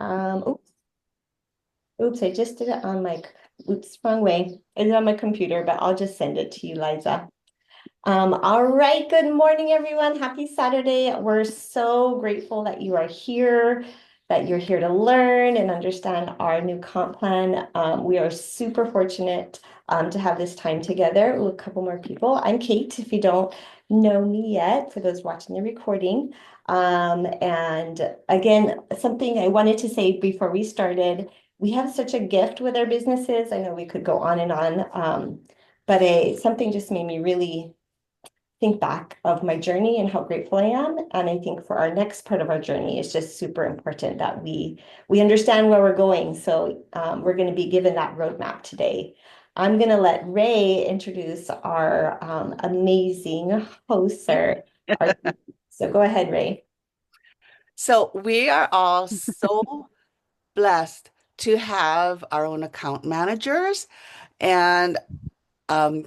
Oops, oops, I just did it on my, oops, wrong way. It's on my computer, but I'll just send it to you, Liza. All right, good morning, everyone. Happy Saturday. We're so grateful that you are here, that you're here to learn and understand our new comp plan. We are super fortunate to have this time together with a couple more people. I'm Kate, if you don't know me yet, for those watching the recording. And again, something I wanted to say before we started, we have such a gift with our businesses. I know we could go on and on, but something just made me really think back of my journey and how grateful I am. And I think for our next part of our journey, it's just super important that we understand where we're going. So we're going to be given that roadmap today. I'm going to let Ray introduce our amazing host, sir. So go ahead, Ray. So we are all so blessed to have our own account managers and um,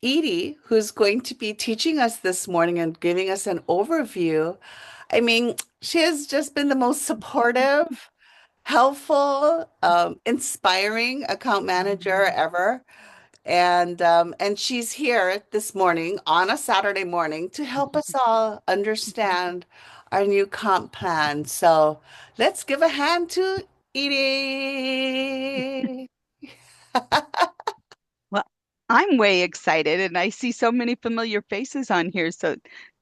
Edie, who's going to be teaching us this morning and giving us an overview. I mean, she has just been the most supportive, helpful, inspiring account manager ever. And she's here this morning on a Saturday morning to help us all understand our new comp plan. So let's give a hand to Edie. Well, I'm way excited and I see so many familiar faces on here, so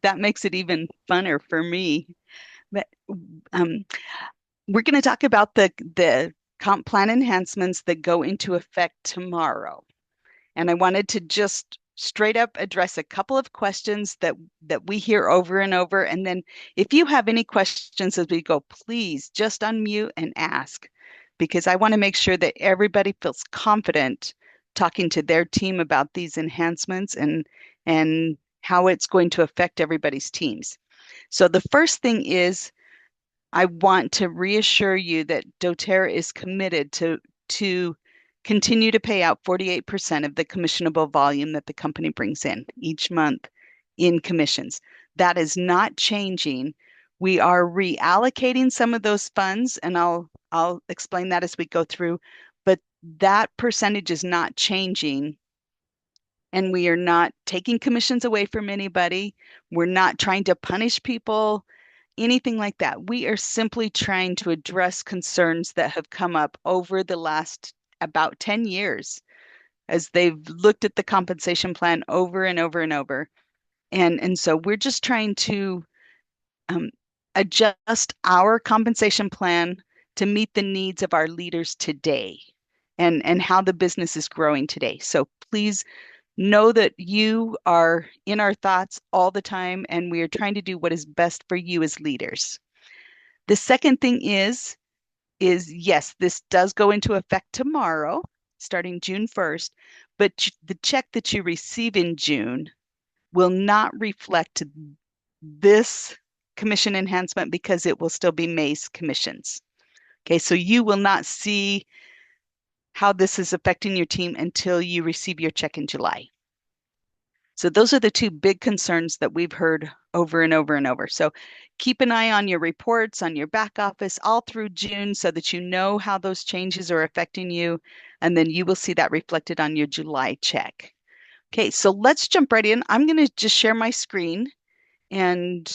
that makes it even funner for me. But um, we're going to talk about the comp plan enhancements that go into effect tomorrow. And I wanted to just straight up address a couple of questions that we hear over and over. And then if you have any questions as we go, please just unmute and ask, because I want to make sure that everybody feels confident talking to their team about these enhancements and how it's going to affect everybody's teams. So the first thing is I want to reassure you that doTERRA is committed to continue to pay out 48% of the commissionable volume that the company brings in each month in commissions. That is not changing. We are reallocating some of those funds, and I'll explain that as we go through, but that percentage is not changing. And we are not taking commissions away from anybody. We're not trying to punish people, anything like that. We are simply trying to address concerns that have come up over the last about 10 years as they've looked at the compensation plan over and over and over. And so we're just trying to um, adjust our compensation plan to meet the needs of our leaders today and how the business is growing today. So please know that you are in our thoughts all the time, and we are trying to do what is best for you as leaders. The second thing is yes, this does go into effect tomorrow, starting June 1st, but the check that you receive in June will not reflect this commission enhancement because it will still be May's commissions. Okay, so you will not see how this is affecting your team until you receive your check in July. So those are the two big concerns that we've heard over and over and over. So keep an eye on your reports, on your back office all through June so that you know how those changes are affecting you. And then you will see that reflected on your July check. Okay, so let's jump right in. I'm going to just share my screen and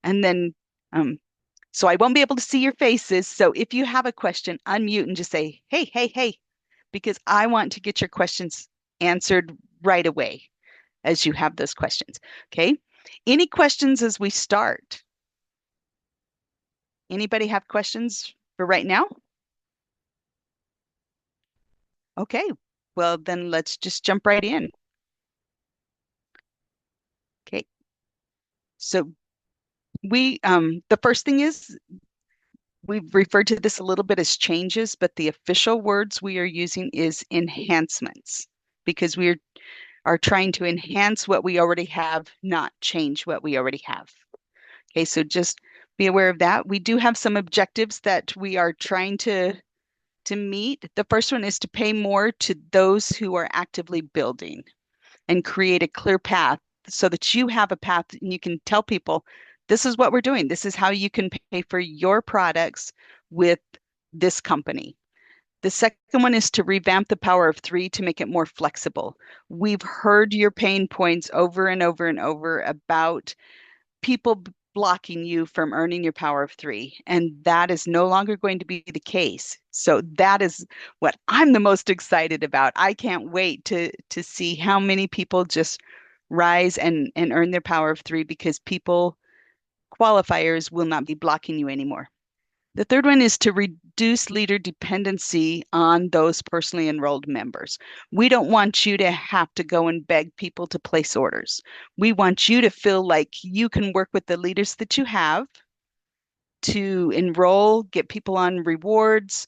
then so I won't be able to see your faces. So if you have a question, unmute and just say, hey, hey, hey, because I want to get your questions answered right away as you have those questions. Okay. Any questions as we start? Anybody have questions for right now? Okay. Well, then let's just jump right in. Okay. So the first thing is we've referred to this a little bit as changes, but the official words we are using is enhancements because we are trying to enhance what we already have, not change what we already have. Okay, so just be aware of that. We do have some objectives that we are trying to meet. The first one is to pay more to those who are actively building and create a clear path so that you have a path and you can tell people this is what we're doing. This is how you can pay for your products with this company. The second one is to revamp the power of three to make it more flexible. We've heard your pain points over and over and over about people blocking you from earning your power of three, and that is no longer going to be the case. So that is what I'm the most excited about. I can't wait to see how many people just rise and earn their power of three because people qualifiers will not be blocking you anymore. The third one is to reduce leader dependency on those personally enrolled members. We don't want you to have to go and beg people to place orders. We want you to feel like you can work with the leaders that you have to enroll, get people on rewards.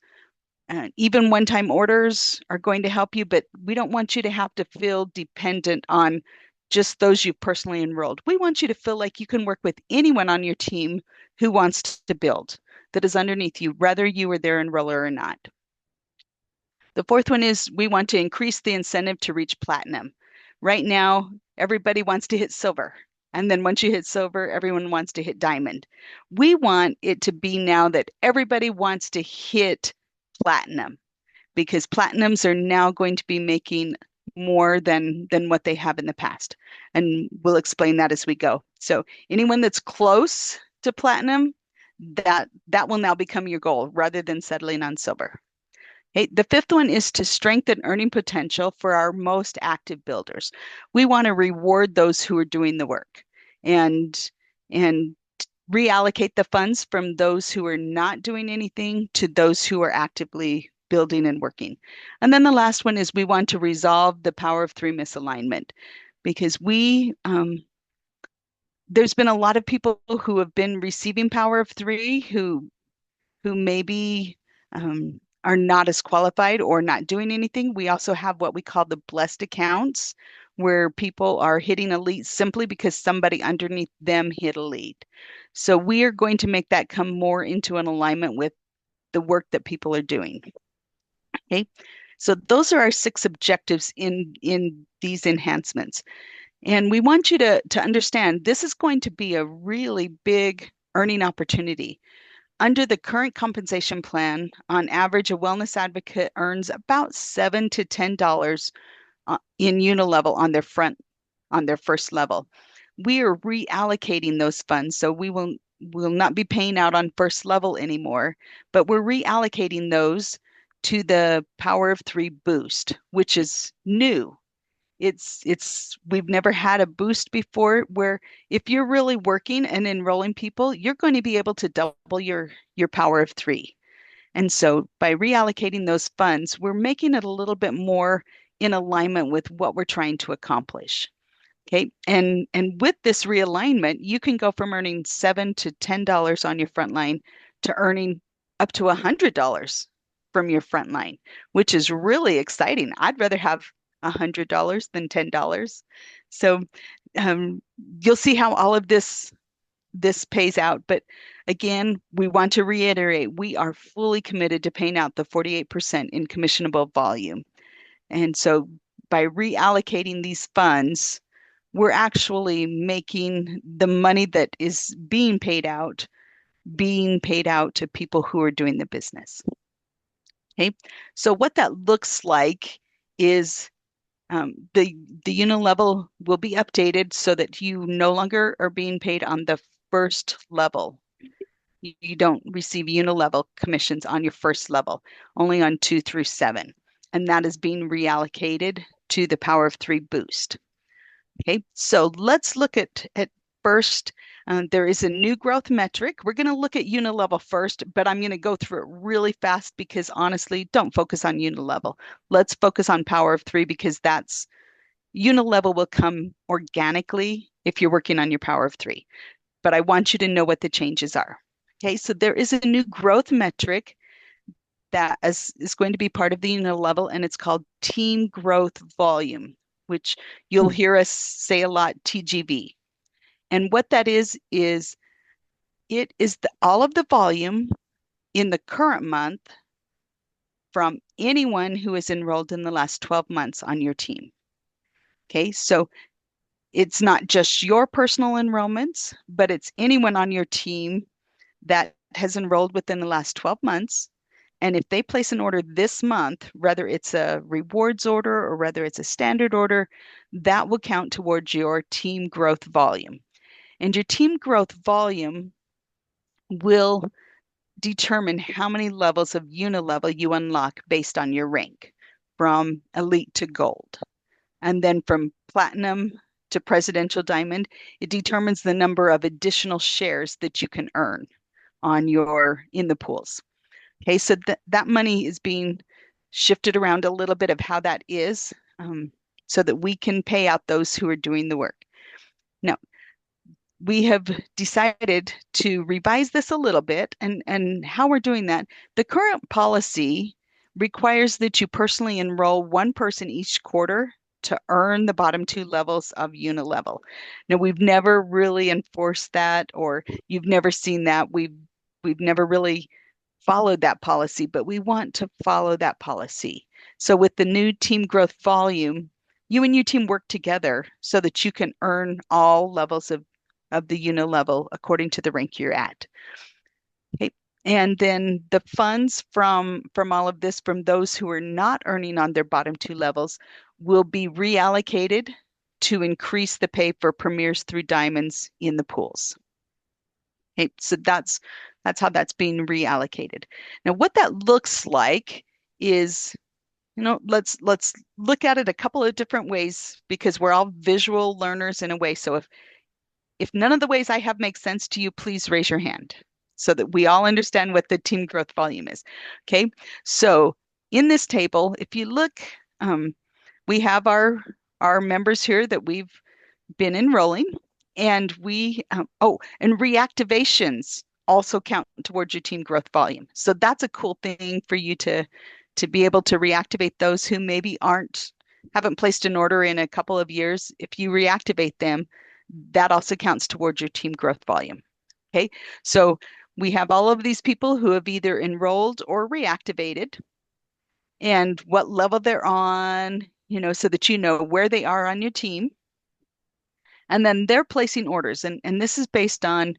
Even one-time orders are going to help you, but we don't want you to have to feel dependent on just those you've personally enrolled. We want you to feel like you can work with anyone on your team who wants to build, that is underneath you, whether you are their enroller or not. The fourth one is we want to increase the incentive to reach platinum. Right now, everybody wants to hit silver. And then once you hit silver, everyone wants to hit diamond. We want it to be now that everybody wants to hit platinum because platinums are now going to be making more than what they have in the past. And we'll explain that as we go. So anyone that's close to platinum, that will now become your goal rather than settling on silver. Okay, the fifth one is to strengthen earning potential for our most active builders. We want to reward those who are doing the work and reallocate the funds from those who are not doing anything to those who are actively building and working. And then the last one is we want to resolve the power of three misalignment because there's been a lot of people who have been receiving power of three who maybe are not as qualified or not doing anything. We also have what we call the blessed accounts, where people are hitting a lead simply because somebody underneath them hit a lead. So we are going to make that come more into an alignment with the work that people are doing. Okay, so those are our 6 objectives in these enhancements. And we want you to understand this is going to be a really big earning opportunity. Under the current compensation plan, on average, a wellness advocate earns about $7 to $10 in unilevel on their first level. We are reallocating those funds, so we will not be paying out on first level anymore, but we're reallocating those to the Power of Three boost, which is new. We've never had a boost before where if you're really working and enrolling people, you're going to be able to double your power of three. And so by reallocating those funds, we're making it a little bit more in alignment with what we're trying to accomplish. Okay. And with this realignment, you can go from earning $7 to $10 on your front line to earning up to $100 from your front line, which is really exciting. I'd rather have $100 than $10. So you'll see how all of this pays out. But again, we want to reiterate, we are fully committed to paying out the 48% in commissionable volume. And so by reallocating these funds, we're actually making the money that is being paid out to people who are doing the business. Okay, so what that looks like is the unilevel will be updated so that you no longer are being paid on the first level. You don't receive unilevel commissions on your first level, only on 2 through 7. And that is being reallocated to the Power of Three boost. Okay, so let's look at first. There is a new growth metric. We're going to look at unilevel first, but I'm going to go through it really fast because honestly, don't focus on unilevel. Let's focus on Power of Three because unilevel will come organically if you're working on your Power of Three. But I want you to know what the changes are. Okay, so there is a new growth metric that is going to be part of the unilevel, and it's called Team Growth Volume, which you'll hear us say a lot, TGV. And what that is it is all of the volume in the current month from anyone who is enrolled in the last 12 months on your team. Okay, so it's not just your personal enrollments, but it's anyone on your team that has enrolled within the last 12 months And if they place an order this month, whether it's a rewards order or whether it's a standard order, that will count towards your team growth volume. And your team growth volume will determine how many levels of unilevel you unlock based on your rank, from elite to gold. And then from platinum to presidential diamond, it determines the number of additional shares that you can earn in the pools. Okay, so that money is being shifted around a little bit of how that is, so that we can pay out those who are doing the work. Now, we have decided to revise this a little bit, and how we're doing that. The current policy requires that you personally enroll one person each quarter to earn the bottom two levels of unilevel. Now, we've never really enforced that, or you've never seen that. We've never really followed that policy, but we want to follow that policy. So with the new team growth volume, you and your team work together so that you can earn all levels of the unilevel according to the rank you're at. Okay. And then the funds from all of this, from those who are not earning on their bottom two levels, will be reallocated to increase the pay for premiers through diamonds in the pools. Okay, so that's how that's being reallocated. Now, what that looks like is, let's look at it a couple of different ways, because we're all visual learners in a way. So if none of the ways I have make sense to you, please raise your hand so that we all understand what the team growth volume is. Okay, so in this table, if you look, we have our members here that we've been enrolling, and and reactivations also count towards your team growth volume. So that's a cool thing for you to be able to reactivate those who maybe haven't placed an order in a couple of years. If you reactivate them, that also counts towards your team growth volume. Okay, so we have all of these people who have either enrolled or reactivated, and what level they're on, so that you know where they are on your team. And then they're placing orders. And this is based on,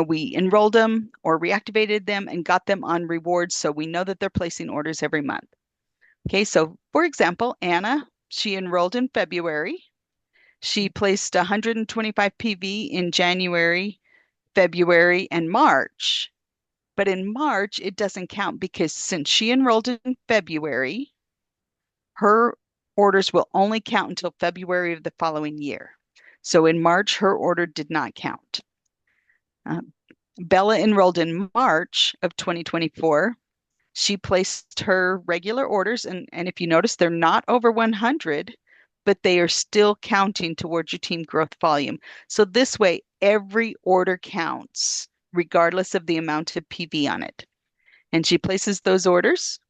we enrolled them or reactivated them and got them on rewards. So we know that they're placing orders every month. Okay, so for example, Anna, she enrolled in February. She placed 125 PV in January, February, and March. But in March, it doesn't count, because since she enrolled in February, her orders will only count until February of the following year. So in March, her order did not count. Bella enrolled in March of 2024. She placed her regular orders, and if you notice, they're not over 100, but they are still counting towards your team growth volume. So this way, every order counts, regardless of the amount of PV on it. And she places those orders.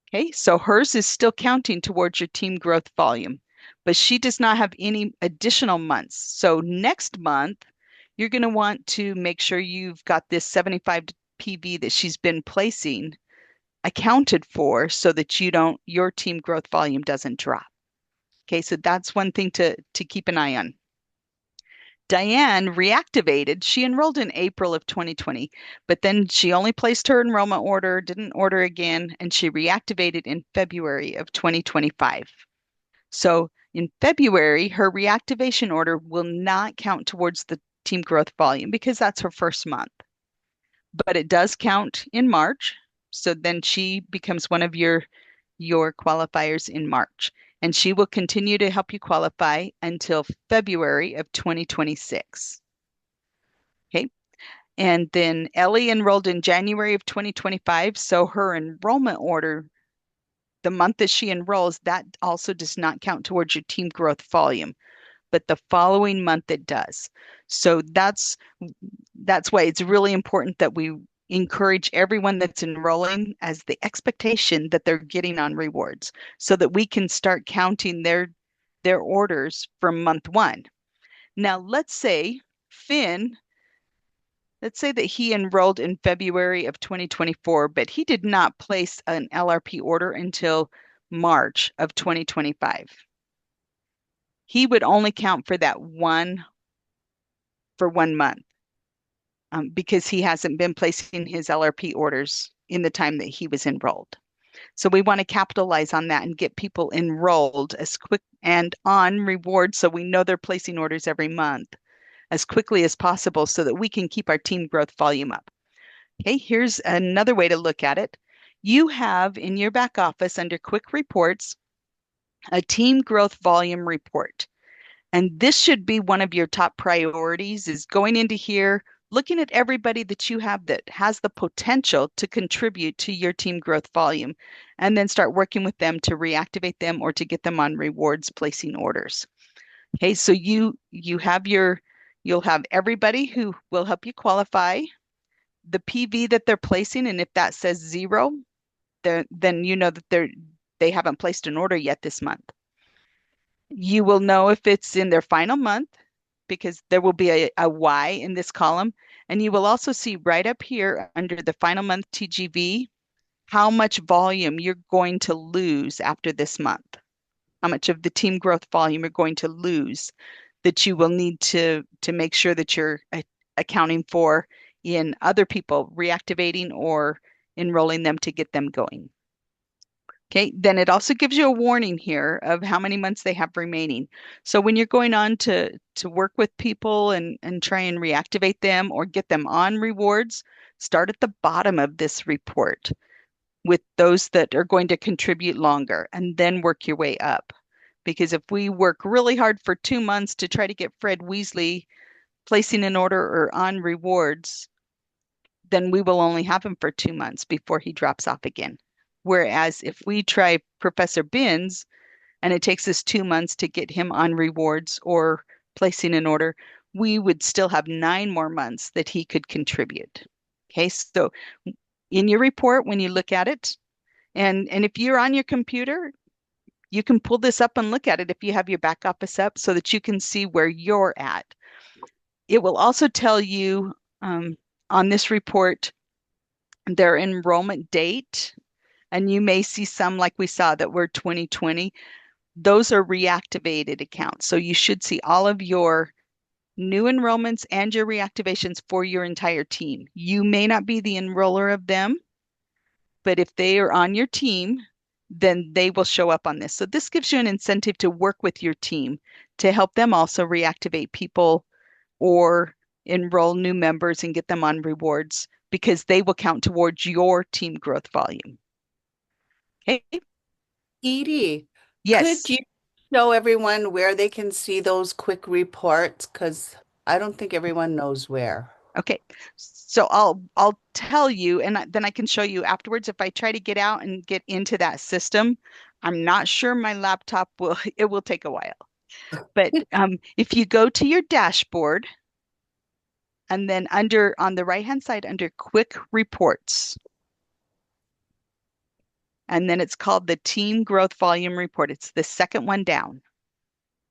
Okay, so hers is still counting towards your team growth volume, but she does not have any additional months. So next month, you're going to want to make sure you've got this 75 PV that she's been placing accounted for, so that your team growth volume doesn't drop. Okay, so that's one thing to keep an eye on. Diane reactivated. She enrolled in April of 2020, but then she only placed her enrollment order, didn't order again, and she reactivated in February of 2025. So in February, her reactivation order will not count towards the team growth volume, because that's her first month. But it does count in March. So then she becomes one of your qualifiers in March. And she will continue to help you qualify until February of 2026. Okay. And then Ellie enrolled in January of 2025. So her enrollment order, the month that she enrolls, that also does not count towards your team growth volume, but the following month it does. So that's why it's really important that we encourage everyone that's enrolling as the expectation that they're getting on rewards, so that we can start counting their orders from month one. Now, let's say that he enrolled in February of 2024, but he did not place an LRP order until March of 2025. He would only count for that one month, because he hasn't been placing his LRP orders in the time that he was enrolled. So we want to capitalize on that and get people enrolled as quick and on rewards so we know they're placing orders every month as quickly as possible so that we can keep our team growth volume up. Okay, here's another way to look at it. You have in your back office under quick reports a team growth volume report. And this should be one of your top priorities is going into here, looking at everybody that you have that has the potential to contribute to your team growth volume, and then start working with them to reactivate them or to get them on rewards placing orders. Okay, so you'll have everybody who will help you qualify, the PV that they're placing, and if that says 0, then you know that they haven't placed an order yet this month. You will know if it's in their final month because there will be a Y in this column. And you will also see right up here under the final month TGV, how much volume you're going to lose after this month, how much of the team growth volume you're going to lose that you will need to make sure that you're accounting for in other people reactivating or enrolling them to get them going. Okay, then it also gives you a warning here of how many months they have remaining. So when you're going on to work with people and try and reactivate them or get them on rewards, start at the bottom of this report with those that are going to contribute longer and then work your way up. Because if we work really hard for 2 months to try to get Fred Weasley placing an order or on rewards, then we will only have him for 2 months before he drops off again. Whereas if we try Professor Binns and it takes us 2 months to get him on rewards or placing an order, we would still have 9 more months that he could contribute. Okay, so in your report, when you look at it, and if you're on your computer, you can pull this up and look at it if you have your back office up so that you can see where you're at. It will also tell you on this report their enrollment date. And you may see some like we saw that were 2020. Those are reactivated accounts. So you should see all of your new enrollments and your reactivations for your entire team. You may not be the enroller of them, but if they are on your team, then they will show up on this. So this gives you an incentive to work with your team to help them also reactivate people or enroll new members and get them on rewards because they will count towards your team growth volume. Okay. Edie, Yes. could you show everyone where they can see those quick reports? Because I don't think everyone knows where. Okay. So I'll tell you, and then I can show you afterwards. If I try to get out and get into that system, I'm not sure my laptop it will take a while. But if you go to your dashboard and then on the right-hand side under quick reports, and then it's called the Team Growth Volume Report. It's the second one down.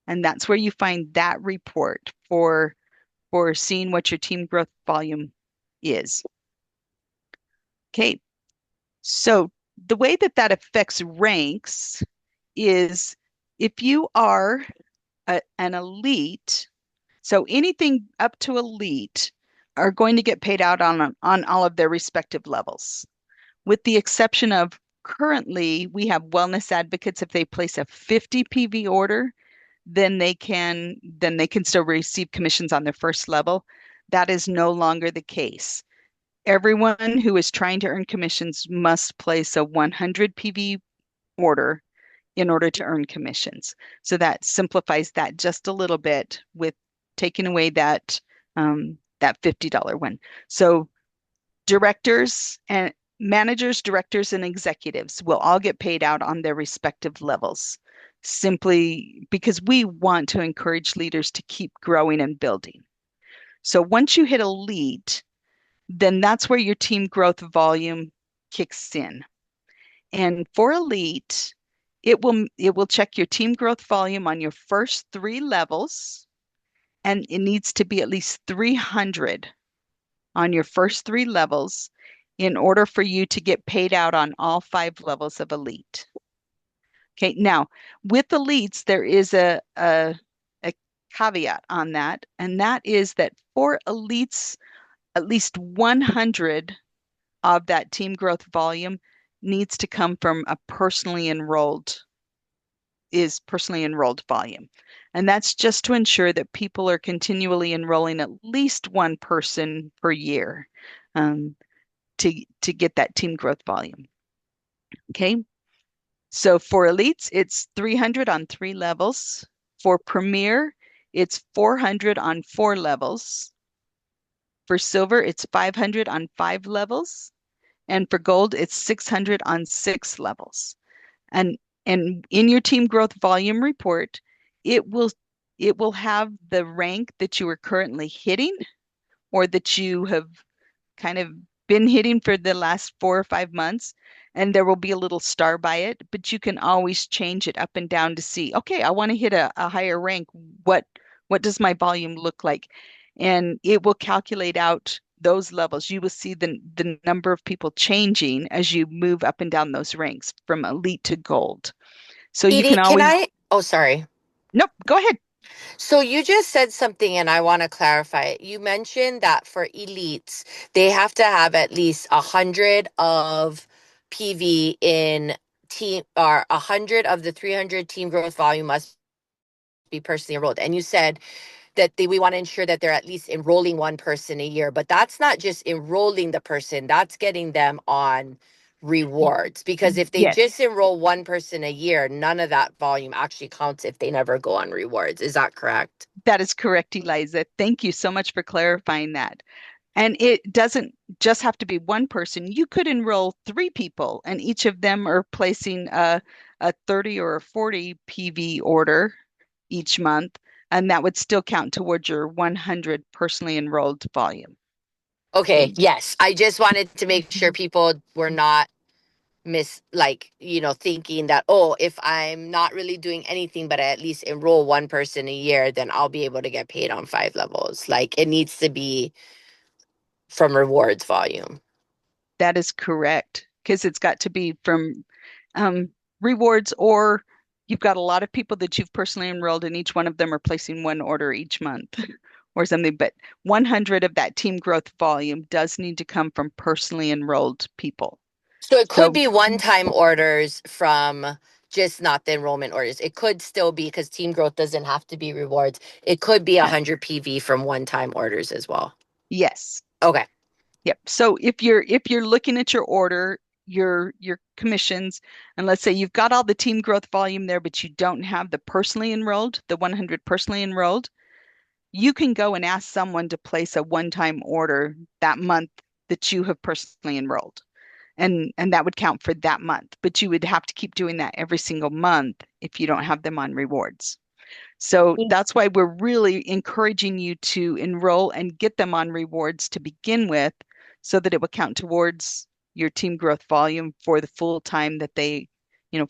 And that's where you find that report for seeing what your team growth volume is. Okay, so the way that affects ranks is if you are an elite, so anything up to elite are going to get paid out on all of their respective levels, with the exception of currently we have wellness advocates. If they place a 50 PV order, then they can still receive commissions on their first level. That is no longer the case. Everyone who is trying to earn commissions must place a 100 PV order in order to earn commissions. So that simplifies that just a little bit with taking away that $50 one. So directors and managers, directors, and executives will all get paid out on their respective levels, simply because we want to encourage leaders to keep growing and building. So once you hit elite, then that's where your team growth volume kicks in. And for elite, it will check your team growth volume on your first 3 levels, and it needs to be at least 300 on your first 3 levels in order for you to get paid out on all 5 levels of elite. Okay, now with elites, there is a caveat on that, and that is that for elites, at least 100 of that team growth volume needs to come from a personally enrolled volume. And that's just to ensure that people are continually enrolling at least one person per year um, to get that team growth volume. Okay. So for elites, it's 300 on 3 levels. For premier, it's 400 on 4 levels. For silver, it's 500 on 5 levels. And for gold, it's 600 on 6 levels. And in your team growth volume report, it will have the rank that you are currently hitting or that you have kind of been hitting for the last 4 or 5 months, and there will be a little star by it, but you can always change it up and down to see, okay, I want to hit a higher rank. What does my volume look like? And it will calculate out those levels. You will see the number of people changing as you move up and down those ranks from elite to gold. So you Edie, can always, oh, sorry. nope, go ahead. So you just said something and I want to clarify it. You mentioned that for elites, they have to have at least 100 of PV in team, or 100 of the 300 team growth volume must be personally enrolled. And you said that we want to ensure that they're at least enrolling one person a year, but that's not just enrolling the person, that's getting them on rewards. Because if they Yes. just enroll one person a year, none of that volume actually counts if they never go on rewards. Is that correct? That is correct, Eliza. Thank you so much for clarifying that. And it doesn't just have to be one person. You could enroll 3 people, and each of them are placing a 30 or a 40 PV order each month, and that would still count towards your 100 personally enrolled volume. Okay, yes. I just wanted to make sure people were not thinking that, oh, if I'm not really doing anything but I at least enroll one person a year, then I'll be able to get paid on 5 levels. Like, it needs to be from rewards volume. That is correct, because it's got to be from rewards, or you've got a lot of people that you've personally enrolled and each one of them are placing one order each month or something. But 100 of that team growth volume does need to come from personally enrolled people. So it could So be one-time orders from just not the enrollment orders. It could still be, because team growth doesn't have to be rewards. It could be 100 PV from one-time orders as well. yes. Okay. Yep. So if you're looking at your order, your commissions, and let's say you've got all the team growth volume there, but you don't have the personally enrolled, the 100 personally enrolled, you can go and ask someone to place a one-time order that month that you have personally enrolled. And that would count for that month, but you would have to keep doing that every single month if you don't have them on rewards. So that's why we're really encouraging you to enroll and get them on rewards to begin with, so that it will count towards your team growth volume for the full time that they,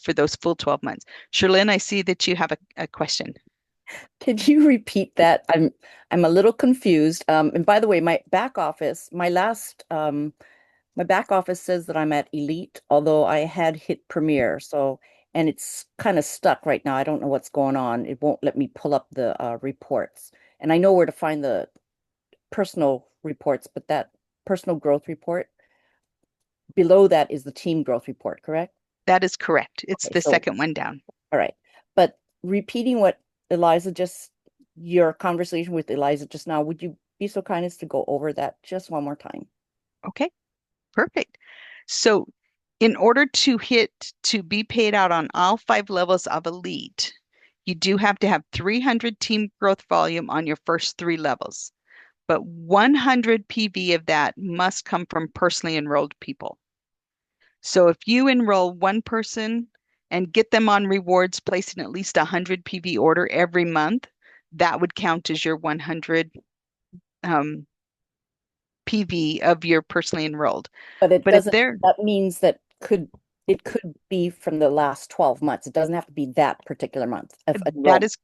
for those full 12 months. Sherlyn, I see that you have a question. Could you repeat that? I'm a little confused. And by the way, my back office says that I'm at Elite, although I had hit Premier. So, and it's kind of stuck right now. I don't know what's going on. It won't let me pull up the reports. And I know where to find the personal reports, but that personal growth report, below that is the team growth report, correct? That is correct. It's Okay, the so- second one down. All right. But repeating what your conversation with Eliza just now, would you be so kind as to go over that just one more time? Okay, perfect. So in order to be paid out on all 5 levels of elite, you do have to have 300 team growth volume on your first 3 levels, but 100 PV of that must come from personally enrolled people. So if you enroll one person and get them on rewards, placing at least 100 PV order every month, that would count as your 100 PV of your personally enrolled. But it But if doesn't, they're that means that it could be from the last 12 months. It doesn't have to be that particular month of that enrollment.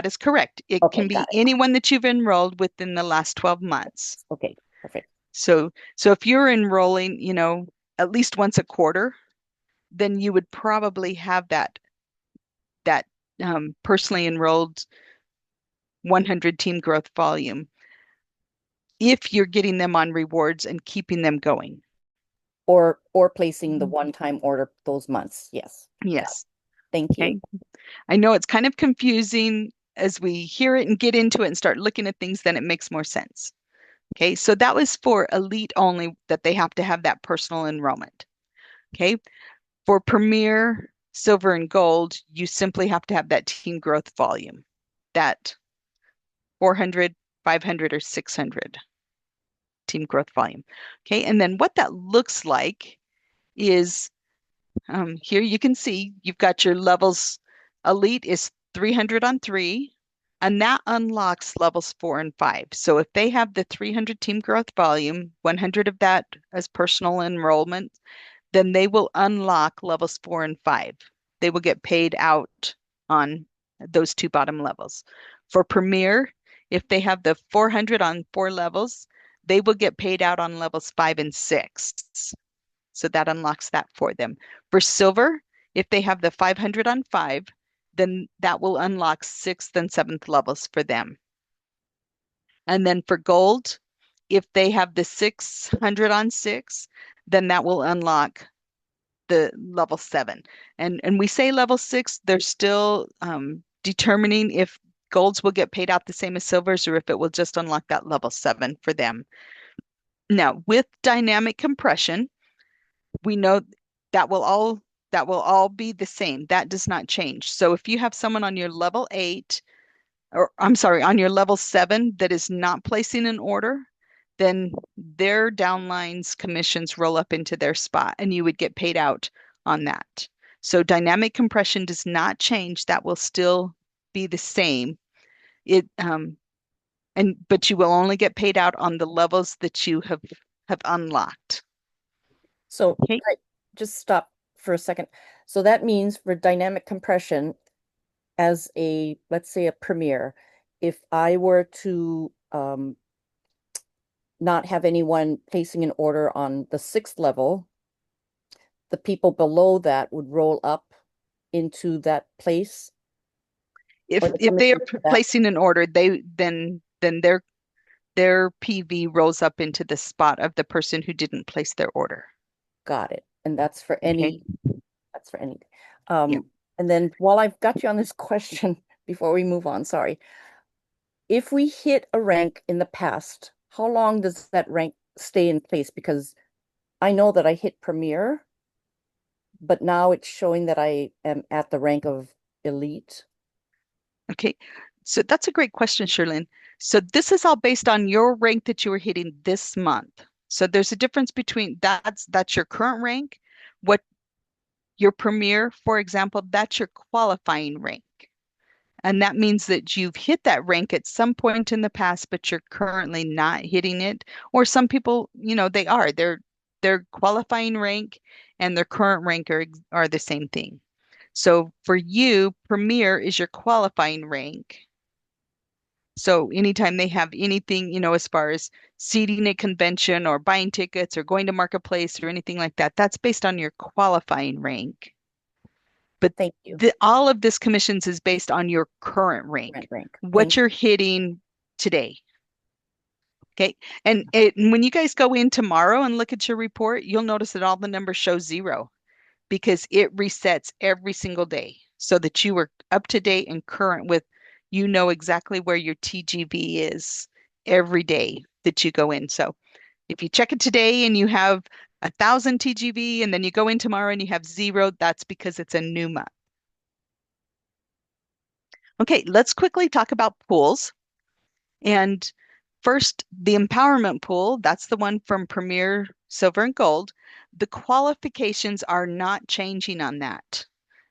is correct. It Okay, can be got it. anyone that you've enrolled within the last 12 months. Okay, perfect. So if you're enrolling, at least once a quarter, then you would probably have that personally enrolled 100 team growth volume if you're getting them on rewards and keeping them going. or placing the one-time order those months. Yes. Yes. Thank you. Okay. I know it's kind of confusing as we hear it and get into it and start looking at things, then it makes more sense. Okay, so that was for elite only, that they have to have that personal enrollment. Okay, for Premier, Silver, and Gold, you simply have to have that team growth volume, that 400, 500, or 600 team growth volume. Okay, and then what that looks like is here you can see you've got your levels. Elite is 300 on 3, and that unlocks levels 4 and 5. So if they have the 300 team growth volume, 100 of that as personal enrollment, then they will unlock levels 4 and 5. They will get paid out on those two bottom levels. For Premier, if they have the 400 on 4 levels, they will get paid out on levels 5 and 6. So that unlocks that for them. For Silver, if they have the 500 on 5, then that will unlock 6th and 7th levels for them. And then for Gold, if they have the 600 on 6, then that will unlock the level 7. And we say level 6, they're still determining if Golds will get paid out the same as Silvers or if it will just unlock that level 7 for them. Now, with dynamic compression, we know that will all be the same. That does not change. So if you have someone on your level 8, or I'm sorry, on your level 7 that is not placing an order, then their downlines commissions roll up into their spot and you would get paid out on that. So dynamic compression does not change. That will still be the same. But you will only get paid out on the levels that you have unlocked. So Okay. just stop for a second. So that means for dynamic compression, as a, let's say, a Premier, if I were to not have anyone placing an order on the 6th level, the people below that would roll up into that place. If or the they are commission for that? placing an order, then their PV rolls up into the spot of the person who didn't place their order. Got it. And that's for Okay. any, that's for any. Yeah. And then while I've got you on this question, before we move on, sorry. If we hit a rank in the past, how long does that rank stay in place? Because I know that I hit Premier, but now it's showing that I am at the rank of Elite. Okay. So that's a great question, Sherlyn. So this is all based on your rank that you were hitting this month. So there's a difference between that's your current rank. What your Premier, for example, that's your qualifying rank. And that means that you've hit that rank at some point in the past, but you're currently not hitting it. Or some people, they are. Their qualifying rank and their current rank are the same thing. So for you, Premier is your qualifying rank. So anytime they have anything, as far as seating at convention or buying tickets or going to marketplace or anything like that, that's based on your qualifying rank. But Thank you. all of this commissions is based on your current rank, what you're hitting today. Okay. And when you guys go in tomorrow and look at your report, you'll notice that all the numbers show 0 because it resets every single day so that you are up to date and current with, exactly where your TGV is every day that you go in. So if you check it today and you have 1,000 TGV and then you go in tomorrow and you have 0, that's because it's a new month. Okay, let's quickly talk about pools. And first, the empowerment pool, that's the one from Premier, Silver, and Gold. The qualifications are not changing on that.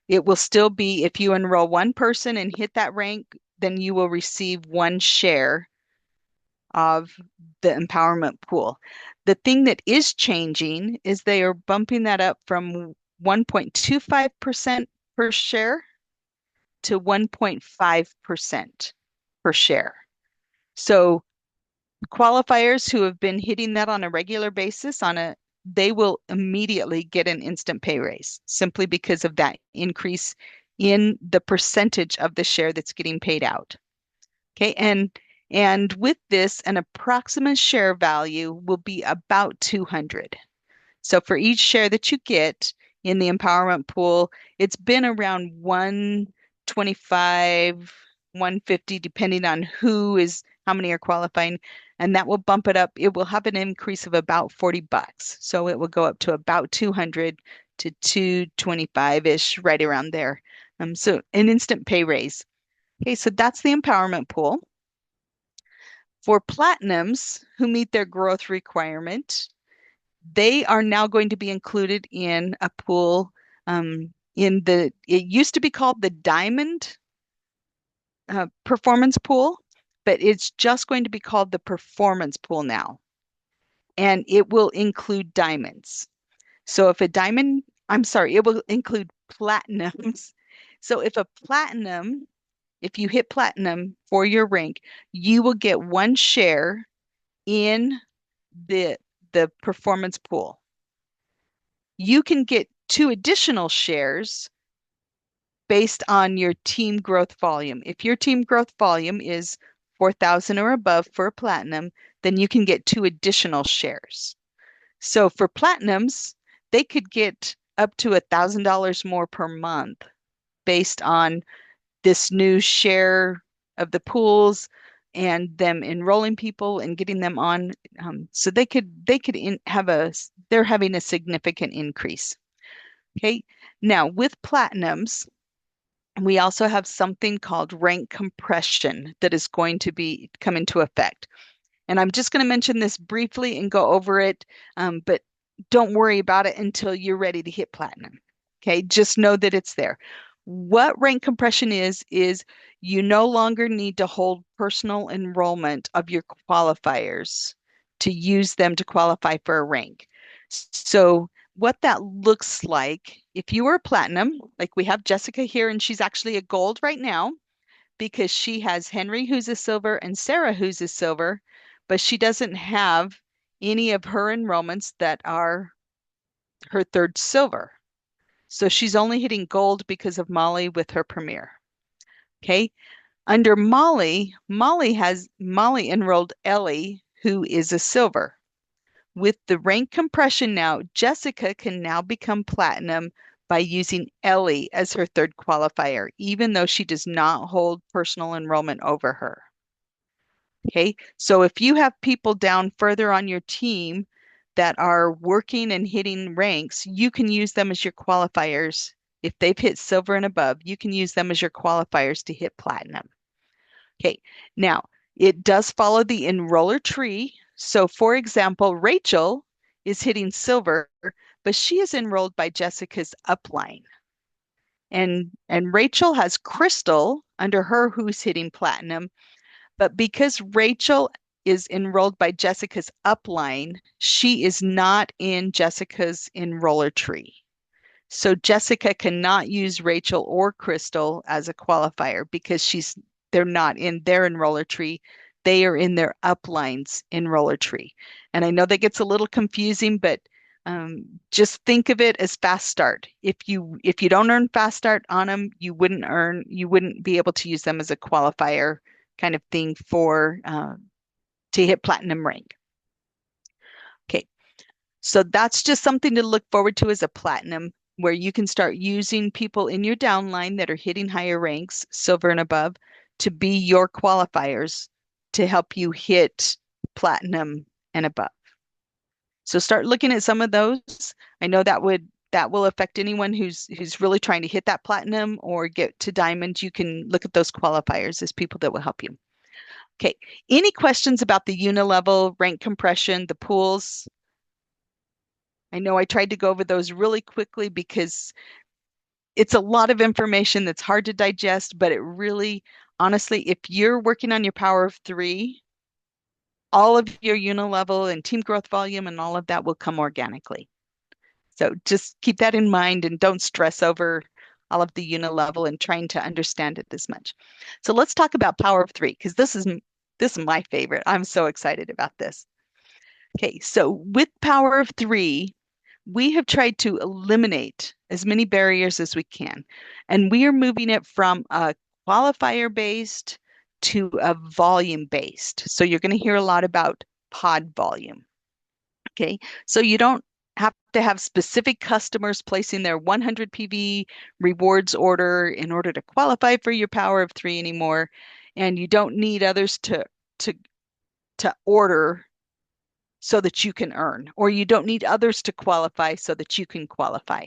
It will still be, if you enroll one person and hit that rank, then you will receive 1 share of the empowerment pool. The thing that is changing is they are bumping that up from 1.25% per share to 1.5% per share. So qualifiers who have been hitting that on a regular basis they will immediately get an instant pay raise simply because of that increase in the percentage of the share that's getting paid out. Okay, and with this, an approximate share value will be about 200. So for each share that you get in the empowerment pool, it's been around 125, 150, depending on how many are qualifying. And that will bump it up. It will have an increase of about $40. So it will go up to about 200 to 225-ish, right around there. So an instant pay raise. Okay, so that's the empowerment pool. For platinums who meet their growth requirement, they are now going to be included in a pool it used to be called the diamond performance pool, but it's just going to be called the performance pool now. And it will include diamonds. So if a diamond, I'm sorry, it will include platinums. So if you hit platinum for your rank, you will get one share in the performance pool. You can get 2 additional shares based on your team growth volume. If your team growth volume is 4,000 or above for a platinum, then you can get 2 additional shares. So for platinums, they could get up to $1,000 more per month based on this new share of the pools and them enrolling people and getting them on. So they're having a significant increase. Okay. Now with platinums, we also have something called rank compression that is going to come into effect. And I'm just going to mention this briefly and go over it, but don't worry about it until you're ready to hit platinum. Okay, just know that it's there. What rank compression is you no longer need to hold personal enrollment of your qualifiers to use them to qualify for a rank. So what that looks like, if you were a platinum, like we have Jessica here, and she's actually a gold right now because she has Henry, who's a silver, and Sarah, who's a silver, but she doesn't have any of her enrollments that are her 3rd silver. So she's only hitting gold because of Molly with her premier. Okay. Under Molly enrolled Ellie, who is a silver. With the rank compression now, Jessica can now become platinum by using Ellie as her 3rd qualifier, even though she does not hold personal enrollment over her. Okay, so if you have people down further on your team that are working and hitting ranks, you can use them as your qualifiers. If they've hit silver and above, you can use them as your qualifiers to hit platinum. Okay, now it does follow the enroller tree. So for example, Rachel is hitting silver, but she is enrolled by Jessica's upline. And Rachel has Crystal under her who's hitting platinum. But because Rachel is enrolled by Jessica's upline, she is not in Jessica's enroller tree. So Jessica cannot use Rachel or Crystal as a qualifier because they're not in their enroller tree. They are in their upline's enroller tree. And I know that gets a little confusing, but just think of it as fast start. If you don't earn fast start on them, you wouldn't be able to use them as a qualifier kind of thing to hit platinum rank. Okay, so that's just something to look forward to as a platinum, where you can start using people in your downline that are hitting higher ranks, silver and above, to be your qualifiers to help you hit platinum and above. So start looking at some of those. I know that will affect anyone who's really trying to hit that platinum or get to diamond. You can look at those qualifiers as people that will help you. Okay, any questions about the unilevel, rank compression, the pools? I know I tried to go over those really quickly because it's a lot of information that's hard to digest, but it really, honestly, if you're working on your power of 3, all of your unilevel and team growth volume and all of that will come organically. So just keep that in mind and don't stress over all of the unilevel and trying to understand it as much. So let's talk about power of 3, because this is my favorite. I'm so excited about this. Okay, so with power of 3, we have tried to eliminate as many barriers as we can. And we are moving it from a qualifier based to a volume based. So you're going to hear a lot about pod volume. Okay, so you don't have to have specific customers placing their 100 PV rewards order in order to qualify for your power of three anymore. And you don't need others to order so that you can earn, or you don't need others to qualify so that you can qualify.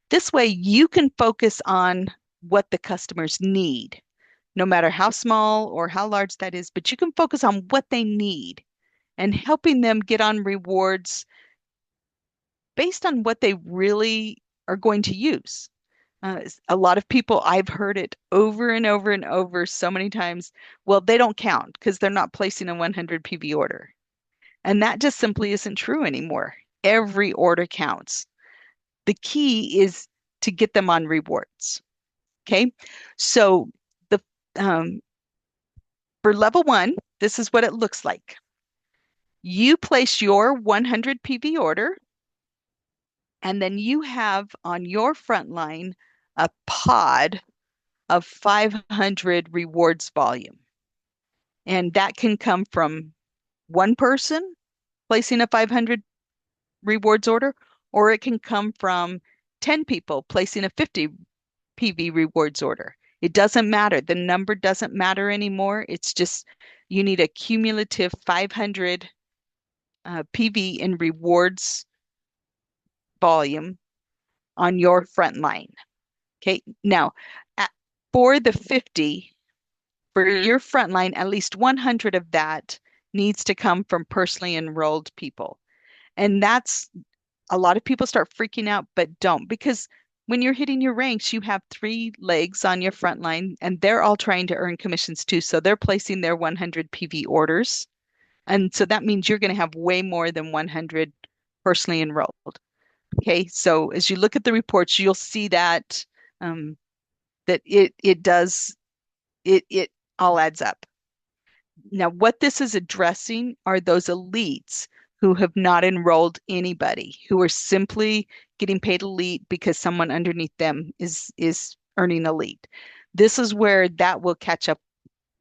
This way, you can focus on what the customers need, no matter how small or how large that is, but you can focus on what they need and helping them get on rewards based on what they really are going to use. A lot of people, I've heard it over and over and over so many times. Well, they don't count because they're not placing a 100 PV order. And that just simply isn't true anymore. Every order counts. The key is to get them on rewards. Okay. So the for level 1, this is what it looks like. You place your 100 PV order, and then you have on your front line a pod of 500 rewards volume. And that can come from one person placing a 500 rewards order, or it can come from 10 people placing a 50 PV rewards order. It doesn't matter. The number doesn't matter anymore. It's just you need a cumulative 500 PV in rewards volume on your front line. Okay, now for the 50, for your front line, at least 100 of that needs to come from personally enrolled people. And that's a lot of people start freaking out, but don't, because when you're hitting your ranks, you have 3 legs on your front line, and they're all trying to earn commissions too. So they're placing their 100 PV orders. And so that means you're going to have way more than 100 personally enrolled. Okay, so as you look at the reports, you'll see that that it all adds up. Now, what this is addressing are those elites who have not enrolled anybody, who are simply getting paid elite because someone underneath them is earning elite. This is where that will catch up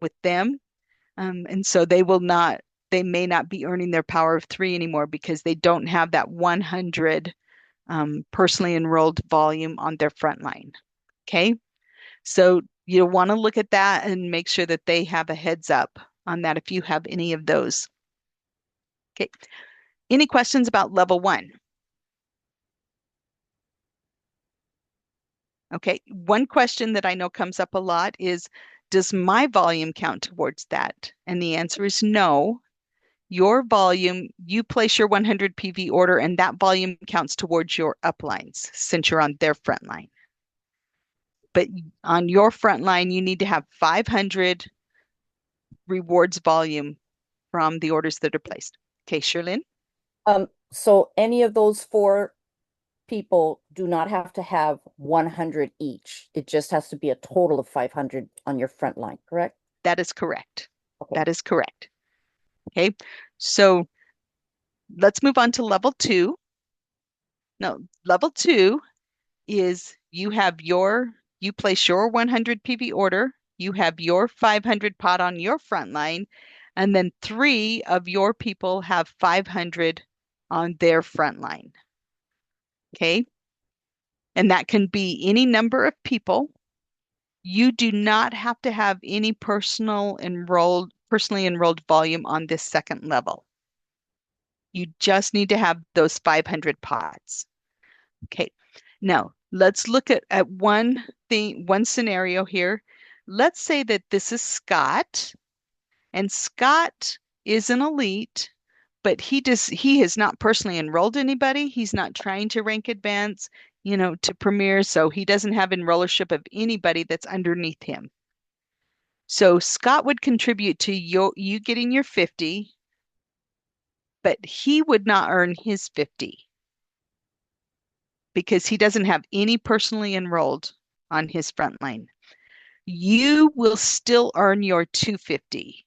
with them. And so they may not be earning their power of three anymore because they don't have that 100 personally enrolled volume on their front line. Okay. So you'll want to look at that and make sure that they have a heads up on that if you have any of those. Okay. Any questions about level 1? Okay. One question that I know comes up a lot is, does my volume count towards that? And the answer is no. Your volume, you place your 100 PV order, and that volume counts towards your uplines since you're on their front line. But on your front line, you need to have 500 rewards volume from the orders that are placed. Okay, Sherlyn? So any of those 4 people do not have to have 100 each. It just has to be a total of 500 on your front line, correct? That is correct. Okay. That is correct. Okay, so let's move on to level 2. Now, level 2 is you place your 100 PV order, you have your 500 pot on your front line, and then 3 of your people have 500 on their front line. Okay, and that can be any number of people. You do not have to have any personally enrolled volume on this second level. You just need to have those 500 pods. Okay, now let's look at one scenario here. Let's say that this is Scott, and Scott is an elite, but he has not personally enrolled anybody. He's not trying to rank advance, to premier, so he doesn't have enrollership of anybody that's underneath him. So Scott would contribute to you getting your 50, but he would not earn his 50 because he doesn't have any personally enrolled on his front line. You will still earn your 250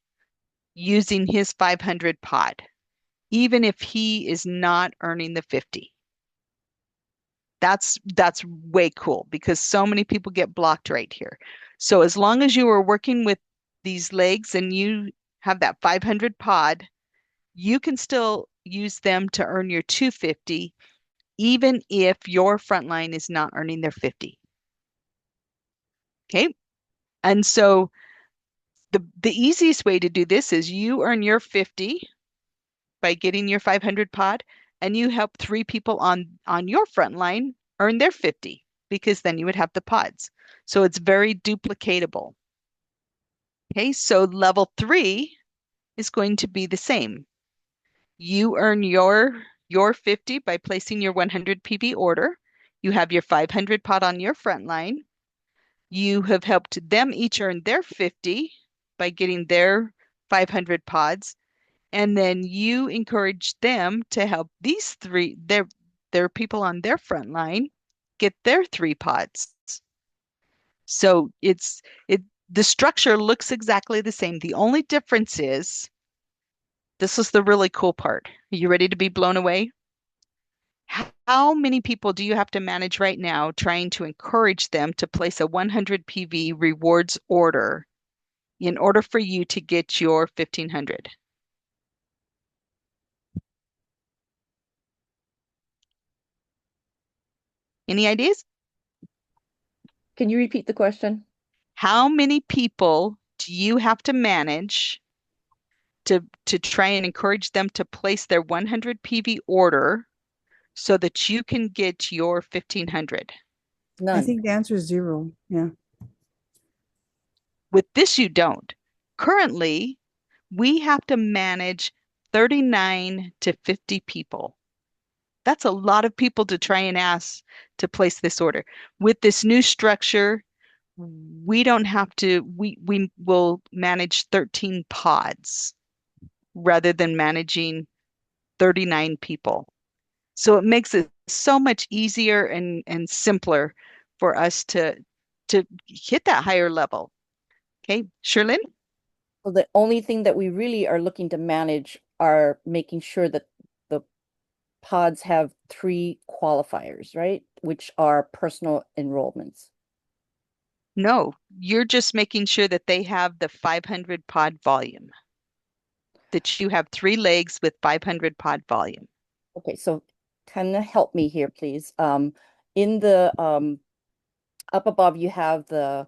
using his 500 pod, even if he is not earning the 50. That's way cool because so many people get blocked right here. So as long as you are working with these legs and you have that 500 pod, you can still use them to earn your 250, even if your frontline is not earning their 50. Okay. And so the easiest way to do this is you earn your 50 by getting your 500 pod, and you help 3 people on your front line earn their 50, because then you would have the pods. So it's very duplicatable. Okay, so level 3 is going to be the same. You earn your 50 by placing your 100 PV order. You have your 500 pod on your front line. You have helped them each earn their 50 by getting their 500 pods. And then you encourage them to help these 3, their people on their front line, get their 3 pods. So the structure looks exactly the same. The only difference is, this is the really cool part. Are you ready to be blown away? How many people do you have to manage right now trying to encourage them to place a 100 PV rewards order in order for you to get your 1500? Any ideas? Can you repeat the question? How many people do you have to manage to try and encourage them to place their 100 PV order so that you can get your 1500? I None. think the answer is 0. Yeah. With this, you don't. Currently, we have to manage 39 to 50 people. That's a lot of people to try and ask to place this order. With this new structure, we don't have to, we will manage 13 pods rather than managing 39 people. So it makes it so much easier and simpler for us to hit that higher level. Okay, Sherlyn? So the only thing that we really are looking to manage are making sure that the pods have 3 qualifiers, right? Which are personal enrollments. No, you're just making sure that they have the 500 pod volume, that you have 3 legs with 500 pod volume. Okay, so kind of help me here, please. In the up above, you have the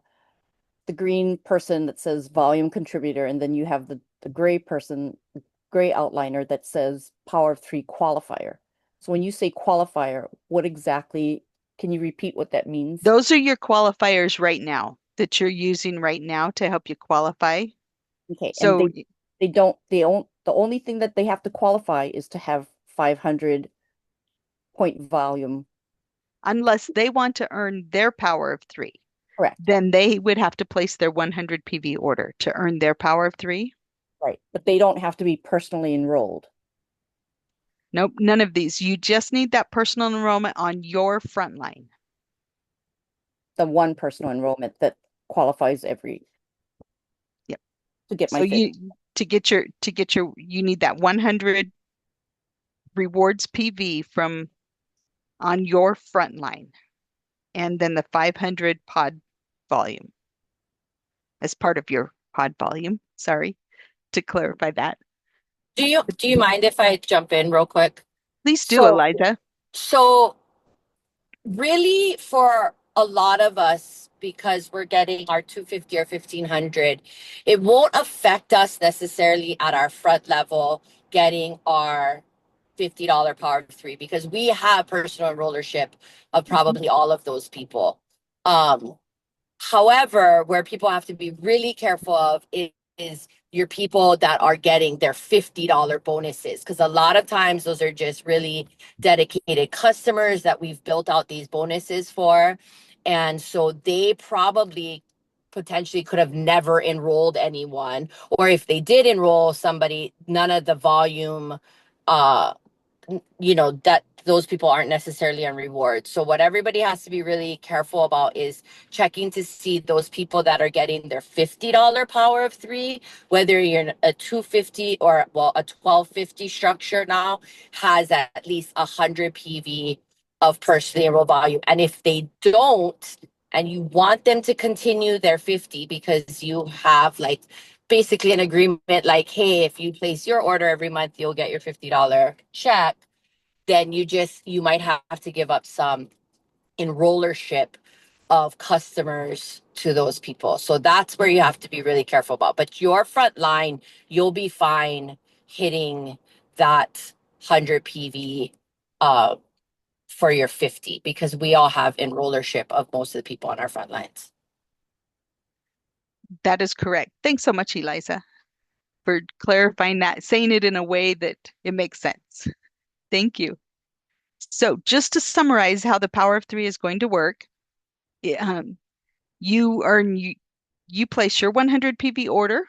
green person that says volume contributor, and then you have the gray person, gray outliner that says power of 3 qualifier. So when you say qualifier, what exactly, can you repeat what that means? Those are your qualifiers right now that you're using right now to help you qualify. Okay, So and the only thing that they have to qualify is to have 500 point volume. unless they want to earn their power of 3, Correct. then they would have to place their 100 PV order to earn their power of 3. Right, but they don't have to be personally enrolled. Nope, none of these. You just need that personal enrollment on your front line. The one personal enrollment that qualifies every. Yep. To get my So you need that 100 rewards PV from on your front line, and then the 500 pod volume as part of your pod volume. Sorry to clarify that. Do you mind if I jump in real quick? Please do, So- Eliza. So really for a lot of us, because we're getting our 250 or 1500, it won't affect us necessarily at our front level getting our $50 power of 3, because we have personal enrollership of probably all of those people. However, where people have to be really careful of is your people that are getting their $50 bonuses, because a lot of times those are just really dedicated customers that we've built out these bonuses for. And so they probably potentially could have never enrolled anyone, or if they did enroll somebody, none of the volume that those people aren't necessarily on rewards. So what everybody has to be really careful about is checking to see those people that are getting their $50 power of 3, whether you're in a 250 or a 1250 structure now, has at least 100 PV of personally enrolled volume. And if they don't, and you want them to continue their 50 because you have like basically an agreement like, hey, if you place your order every month, you'll get your $50 check, then you might have to give up some enrollership of customers to those people. So that's where you have to be really careful about. But your front line, you'll be fine hitting that 100 PV for your 50, because we all have enrollership of most of the people on our front lines. That is correct. Thanks so much, Eliza, for clarifying that, saying it in a way that it makes sense. Thank you. So just to summarize how the power of three is going to work, you place your 100 PV order,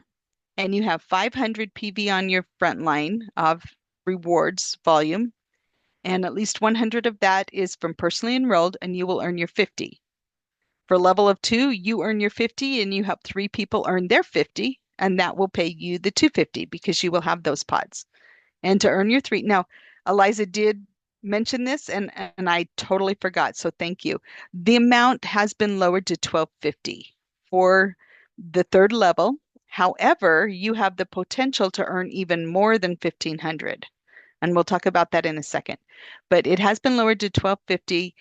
and you have 500 PV on your front line of rewards volume, and at least 100 of that is from personally enrolled, and you will earn your 50. For level of 2, you earn your 50 and you help 3 people earn their 50, and that will pay you the 250 because you will have those pods. And to earn your 3. Now, Eliza did mention this, and I totally forgot, so thank you. The amount has been lowered to $12.50 for the 3rd level. However, you have the potential to earn even more than $1,500. And we'll talk about that in a second. But it has been lowered to $12.50.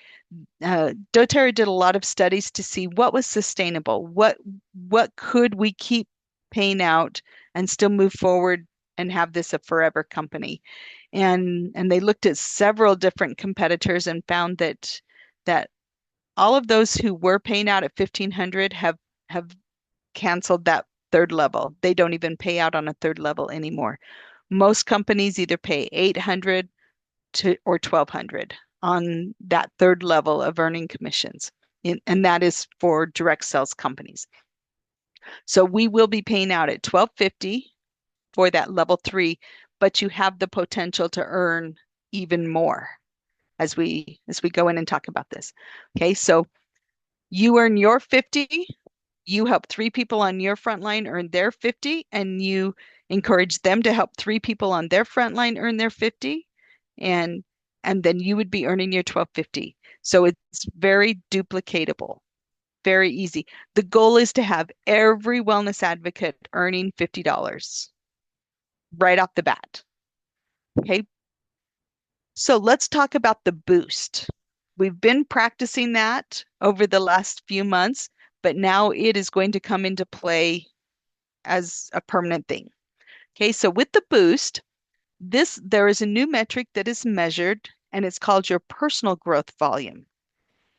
doTERRA did a lot of studies to see what was sustainable. What could we keep paying out and still move forward and have this a forever company? And they looked at several different competitors and found that all of those who were paying out at $1,500 have canceled that 3rd level. They don't even pay out on a 3rd level anymore. Most companies either pay $800 or $1,200 on that 3rd level of earning commissions. And that is for direct sales companies. So we will be paying out at $12.50 for that level 3, but you have the potential to earn even more as we go in and talk about this. Okay, so you earn your 50, you help 3 people on your front line earn their 50, and you encourage them to help 3 people on their front line earn their 50, and then you would be earning your $12.50. So it's very duplicatable, very easy. The goal is to have every wellness advocate earning $50 right off the bat. Okay. So let's talk about the boost. We've been practicing that over the last few months, but now it is going to come into play as a permanent thing. Okay, so with the boost, there is a new metric that is measured, and it's called your personal growth volume.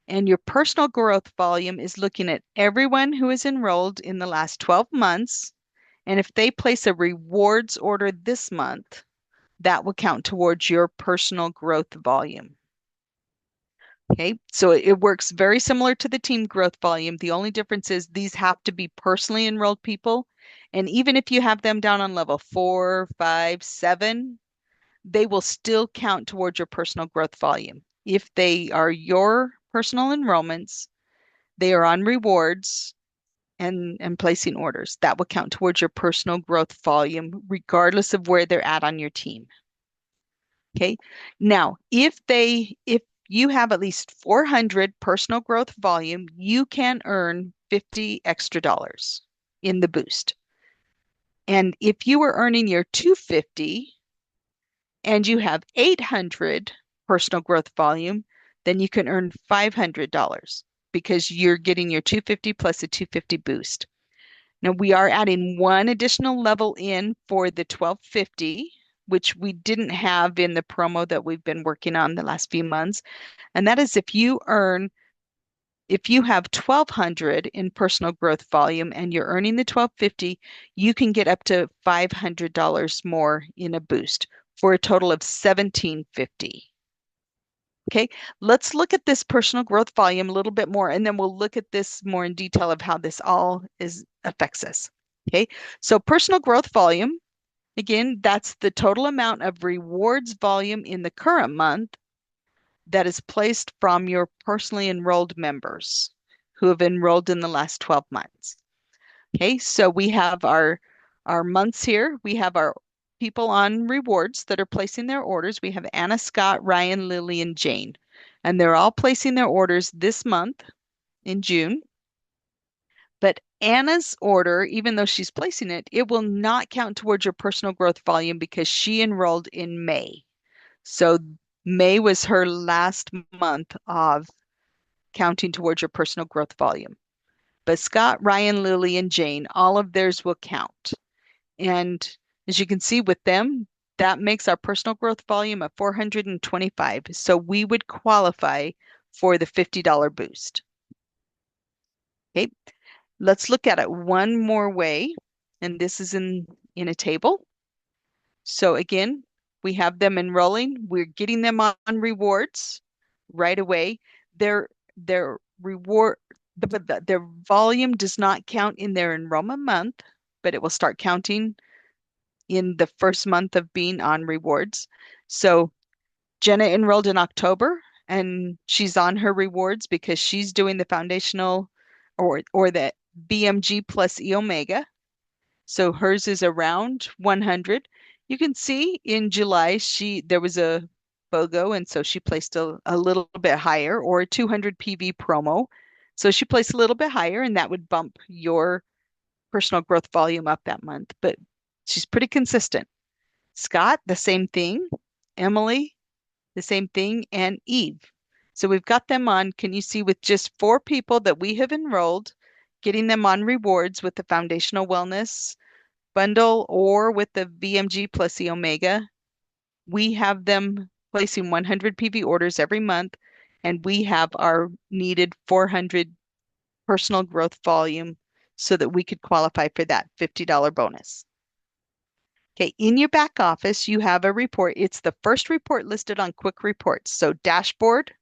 And your personal growth volume is looking at everyone who is enrolled in the last 12 months. And if they place a rewards order this month, that will count towards your personal growth volume. Okay, so it works very similar to the team growth volume. The only difference is these have to be personally enrolled people. And even if you have them down on level 4, 5, 7, they will still count towards your personal growth volume. If they are your personal enrollments, they are on rewards and placing orders. That will count towards your personal growth volume, regardless of where they're at on your team. Okay. Now, if you have at least 400 personal growth volume, you can earn $50 extra in the boost. And if you are earning your 250 and you have 800 personal growth volume, then you can earn $500 because you're getting your 250 plus a 250 boost. Now we are adding one additional level in for the 1250, which we didn't have in the promo that we've been working on the last few months. And that is if you have 1,200 in personal growth volume and you're earning the 1,250, you can get up to $500 more in a boost for a total of 1,750. Okay, let's look at this personal growth volume a little bit more, and then we'll look at this more in detail of how this all affects us. Okay, so personal growth volume, again, that's the total amount of rewards volume in the current month that is placed from your personally enrolled members who have enrolled in the last 12 months. Okay, so we have our months here. We have our people on rewards that are placing their orders. We have Anna, Scott, Ryan, Lily, and Jane. And they're all placing their orders this month in June. But Anna's order, even though she's placing it, it will not count towards your personal growth volume because she enrolled in May. So May was her last month of counting towards your personal growth volume. But Scott, Ryan, Lily, and Jane, all of theirs will count. And as you can see with them, that makes our personal growth volume of 425. So we would qualify for the $50 boost. Okay, let's look at it one more way. And this is in a table. So again, we have them enrolling. We're getting them on rewards right away. Their reward, their volume does not count in their enrollment month, but it will start counting in the first month of being on rewards. So Jenna enrolled in October and she's on her rewards because she's doing the foundational or the BMG plus E Omega. So hers is around 100. You can see in July there was a BOGO, and so she placed a little bit higher, or a 200 PV promo. So she placed a little bit higher, and that would bump your personal growth volume up that month. But she's pretty consistent. Scott, the same thing. Emily, the same thing, and Eve. So we've got them on. Can you see with just 4 people that we have enrolled, getting them on rewards with the foundational wellness bundle or with the BMG plus the Omega, we have them placing 100 PV orders every month, and we have our needed 400 personal growth volume so that we could qualify for that $50 bonus. Okay, in your back office, you have a report. It's the first report listed on Quick Reports. So dashboard,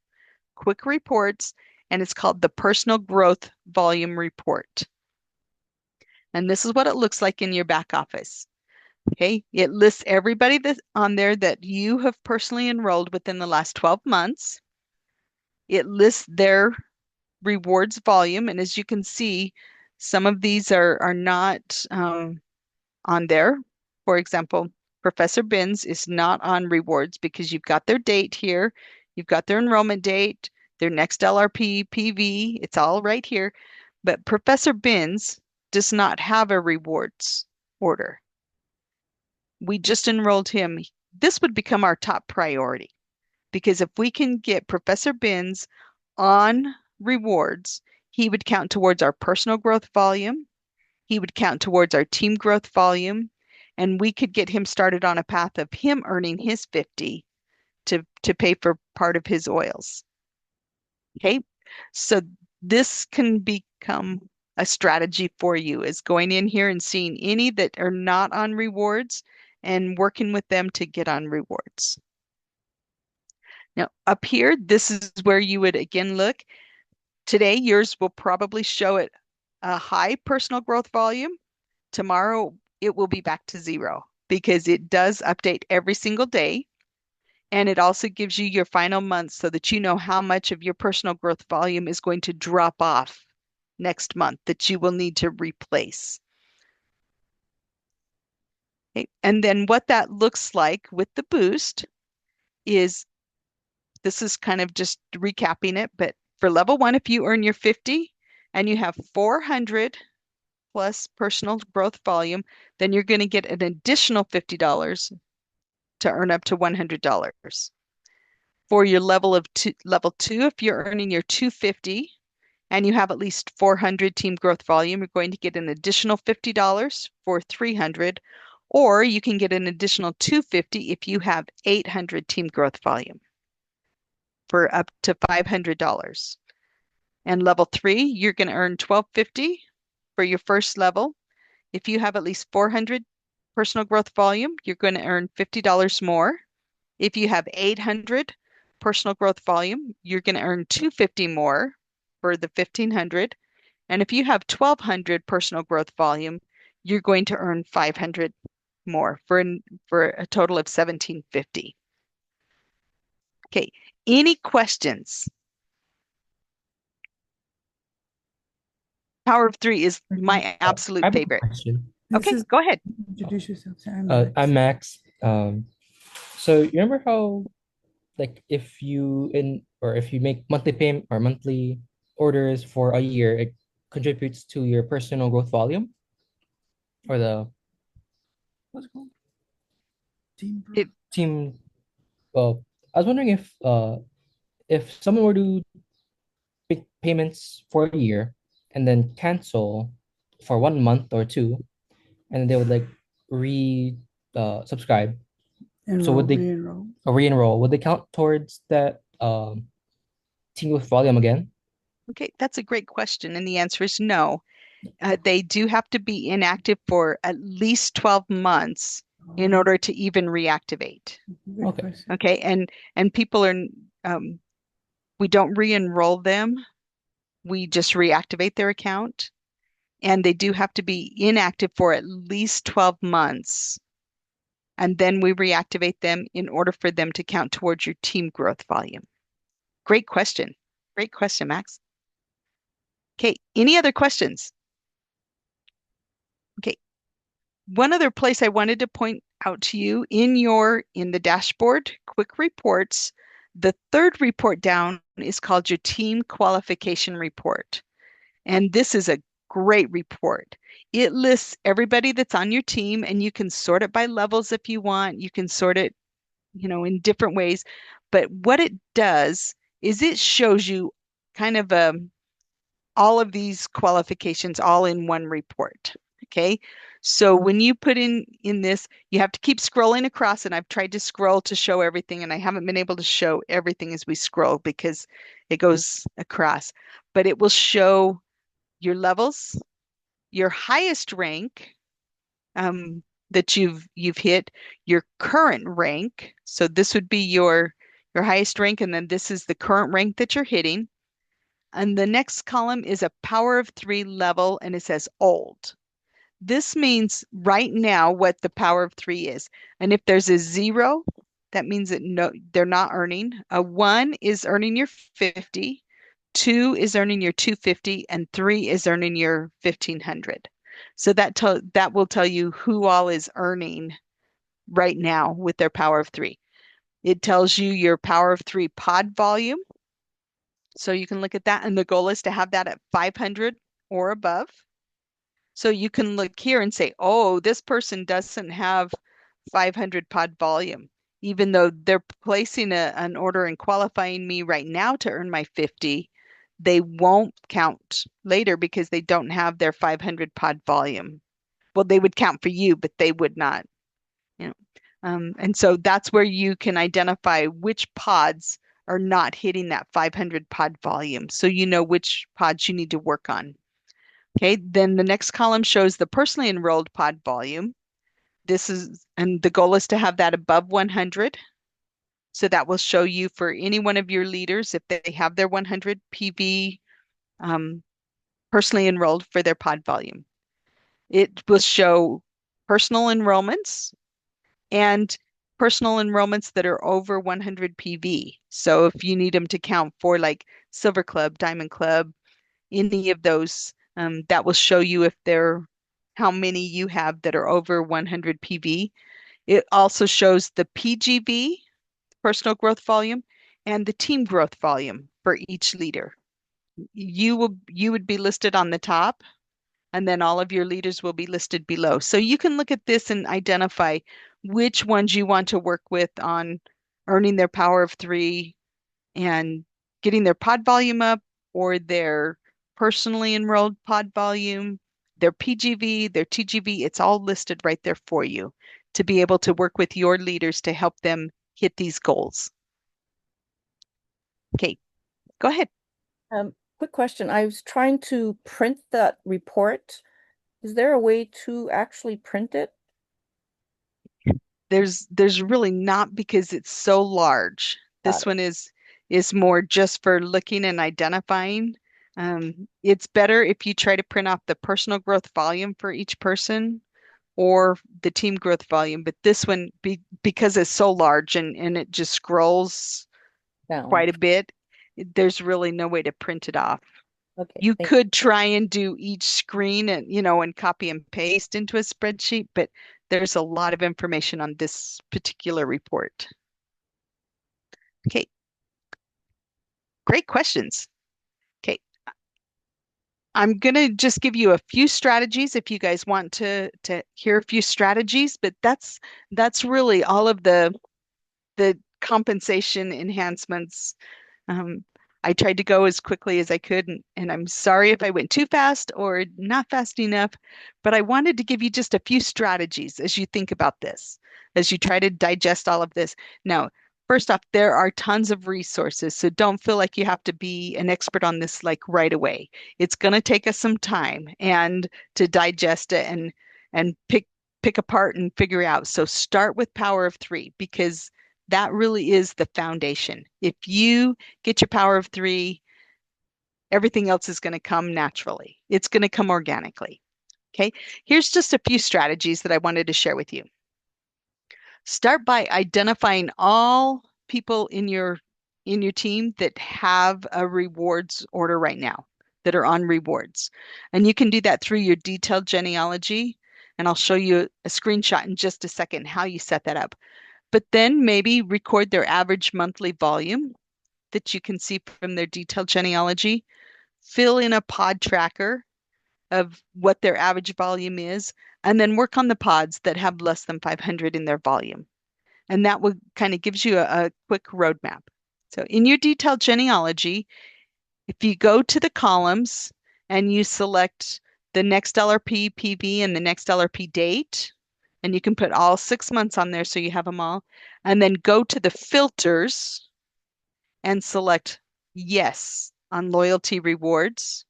Quick Reports, and it's called the Personal Growth Volume Report. And this is what it looks like in your back office. Okay, it lists everybody that's on there that you have personally enrolled within the last 12 months. It lists their rewards volume, and as you can see, some of these are not on there. For example, Professor Binns is not on rewards because you've got their date here, you've got their enrollment date, their next LRP, PV, it's all right here. But Professor Binns does not have a rewards order. We just enrolled him. This would become our top priority because if we can get Professor Binns on rewards, he would count towards our personal growth volume. He would count towards our team growth volume, and we could get him started on a path of him earning his 50 to pay for part of his oils. Okay, so this can become a strategy for you, is going in here and seeing any that are not on rewards and working with them to get on rewards. Now up here, this is where you would again look. Today, yours will probably show it a high personal growth volume. Tomorrow, it will be back to 0 because it does update every single day. And it also gives you your final month so that you know how much of your personal growth volume is going to drop off next month that you will need to replace. Okay. And then what that looks like with the boost is, this is kind of just recapping it, but for level 1, if you earn your 50 and you have 400 plus personal growth volume, then you're going to get an additional $50 to earn up to $100. For your level 2, if you're earning your 250 and you have at least 400 team growth volume, you're going to get an additional $50 for 300, or you can get an additional 250 if you have 800 team growth volume for up to $500. And level 3, you're going to earn $1250 for your first level. If you have at least 400 personal growth volume, you're going to earn $50 more. If you have 800 personal growth volume, you're going to earn $250 more for the 1500. And if you have 1200 personal growth volume, you're going to earn 500 more for a total of 1750. Okay, any questions? Power of 3 is my absolute I have a favorite. question. Okay, go ahead. Introduce yourself. Sir. I'm Max. So you remember how, like, if you make monthly payment or monthly orders for a year, contributes to your personal growth volume or the what's it called? It Team. I was wondering if someone were to make payments for a year and then cancel for 1 month or two, and then they would like re subscribe. So would they Re-enroll. re-enroll? Would they count towards that team with volume again? okay, that's a great question, and the answer is no. They do have to be inactive for at least 12 months in order to even reactivate. Good Okay. question. Okay, and people are we don't re-enroll them. We just reactivate their account, and they do have to be inactive for at least 12 months. And then we reactivate them in order for them to count towards your team growth volume. Great question. Great question, Max. Okay, any other questions? Okay, one other place I wanted to point out to you in the dashboard, quick reports, the third report down is called your team qualification report. And this is a great report. It lists everybody that's on your team, and you can sort it by levels if you want. You can sort it, in different ways. But what it does is it shows you kind of all of these qualifications all in one report. Okay. So when you put in this, you have to keep scrolling across, and I've tried to scroll to show everything, and I haven't been able to show everything as we scroll because it goes across. But it will show your levels, your highest rank that you've hit, your current rank. So this would be your highest rank, and then this is the current rank that you're hitting. And the next column is a power of 3 level, and it says old. This means right now what the power of 3 is. And if there's a 0, that means that no, they're not earning. A 1 is earning your 50, 2 is earning your 250, and 3 is earning your 1500. So that will tell you who all is earning right now with their power of 3. It tells you your power of 3 pod volume. So you can look at that, and the goal is to have that at 500 or above. So you can look here and say, oh, this person doesn't have 500 pod volume, even though they're placing an order and qualifying me right now to earn my 50, they won't count later because they don't have their 500 pod volume. Well, they would count for you, but they would not. And so that's where you can identify which pods are not hitting that 500 pod volume. So you know which pods you need to work on. Okay, then the next column shows the personally enrolled pod volume. And the goal is to have that above 100. So that will show you for any one of your leaders if they have their 100 PV personally enrolled for their pod volume. It will show personal enrollments and personal enrollments that are over 100 PV. So if you need them to count for like Silver Club, Diamond Club, any of those, that will show you if how many you have that are over 100 PV. It also shows the PGV, personal growth volume, and the team growth volume for each leader. You would be listed on the top, and then all of your leaders will be listed below. So you can look at this and identify which ones you want to work with on earning their power of 3 and getting their pod volume up, or their personally enrolled pod volume, their PGV, their TGV. It's all listed right there for you to be able to work with your leaders to help them hit these goals. Okay, go ahead. Quick question. I was trying to print that report. Is there a way to actually print it? There's really not, because it's so large. This one is more just for looking and identifying. It's better if you try to print off the personal growth volume for each person or the team growth volume. But this one, because it's so large and it just scrolls Down. quite a bit, there's really no way to print it off. Okay. You could try and do each screen and, and copy and paste into a spreadsheet, but there's a lot of information on this particular report. Okay. Great questions. Okay. I'm gonna just give you a few strategies if you guys want to hear a few strategies, but that's really all of the compensation enhancements. Um, I tried to go as quickly as I could, and I'm sorry if I went too fast or not fast enough, but I wanted to give you just a few strategies as you think about this, as you try to digest all of this. Now, first off, there are tons of resources, so don't feel like you have to be an expert on this like right away. It's going to take us some time and to digest it and pick apart and figure out. So start with power of three because that really is the foundation. If you get your power of three, everything else is going to come naturally. It's going to come organically. Okay. Here's just a few strategies that I wanted to share with you. Start by identifying all people in your team that have a rewards order right now, that are on rewards. And you can do that through your detailed genealogy. And I'll show you a screenshot in just a second how you set that up. But then maybe record their average monthly volume that you can see from their detailed genealogy. Fill in a pod tracker of what their average volume is, and then work on the pods that have less than 500 in their volume. And that will kind of gives you a quick roadmap. So in your detailed genealogy, if you go to the columns and you select the next LRP PV and the next LRP date, and you can put all 6 months on there so you have them all, and then go to the filters and select yes on loyalty rewards.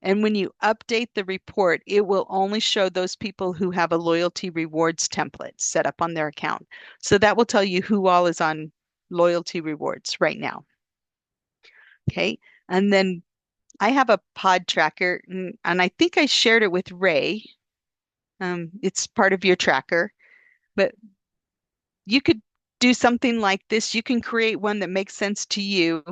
And when you update the report, it will only show those people who have a loyalty rewards template set up on their account. So that will tell you who all is on loyalty rewards right now. Okay. And then I have a pod tracker, and I think I shared it with Ray. It's part of your tracker, but you could do something like this. You can create one that makes sense to you,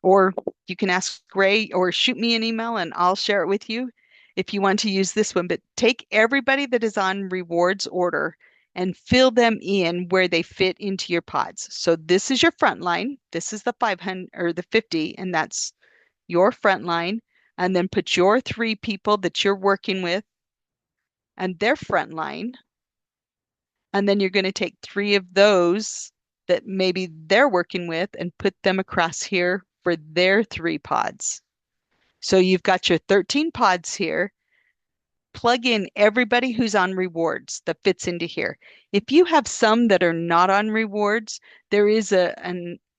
or you can ask Ray or shoot me an email and I'll share it with you if you want to use this one. But take everybody that is on rewards order and fill them in where they fit into your pods. So this is your front line. This is the 500 or the 50, and that's your front line. And then put your 3 people that you're working with and their front line. And then you're going to take 3 of those that maybe they're working with and put them across here for their 3 pods. So you've got your 13 pods here. Plug in everybody who's on rewards that fits into here. If you have some that are not on rewards, there is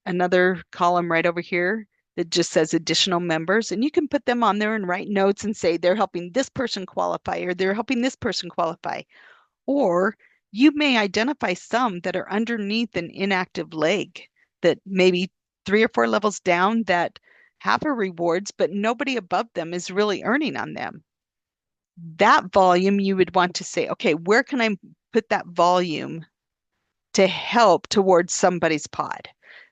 another column right over here that just says additional members, and you can put them on there and write notes and say they're helping this person qualify or they're helping this person qualify. Or you may identify some that are underneath an inactive leg that maybe 3 or 4 levels down that have a rewards, but nobody above them is really earning on them. That volume you would want to say, okay, where can I put that volume to help towards somebody's pod?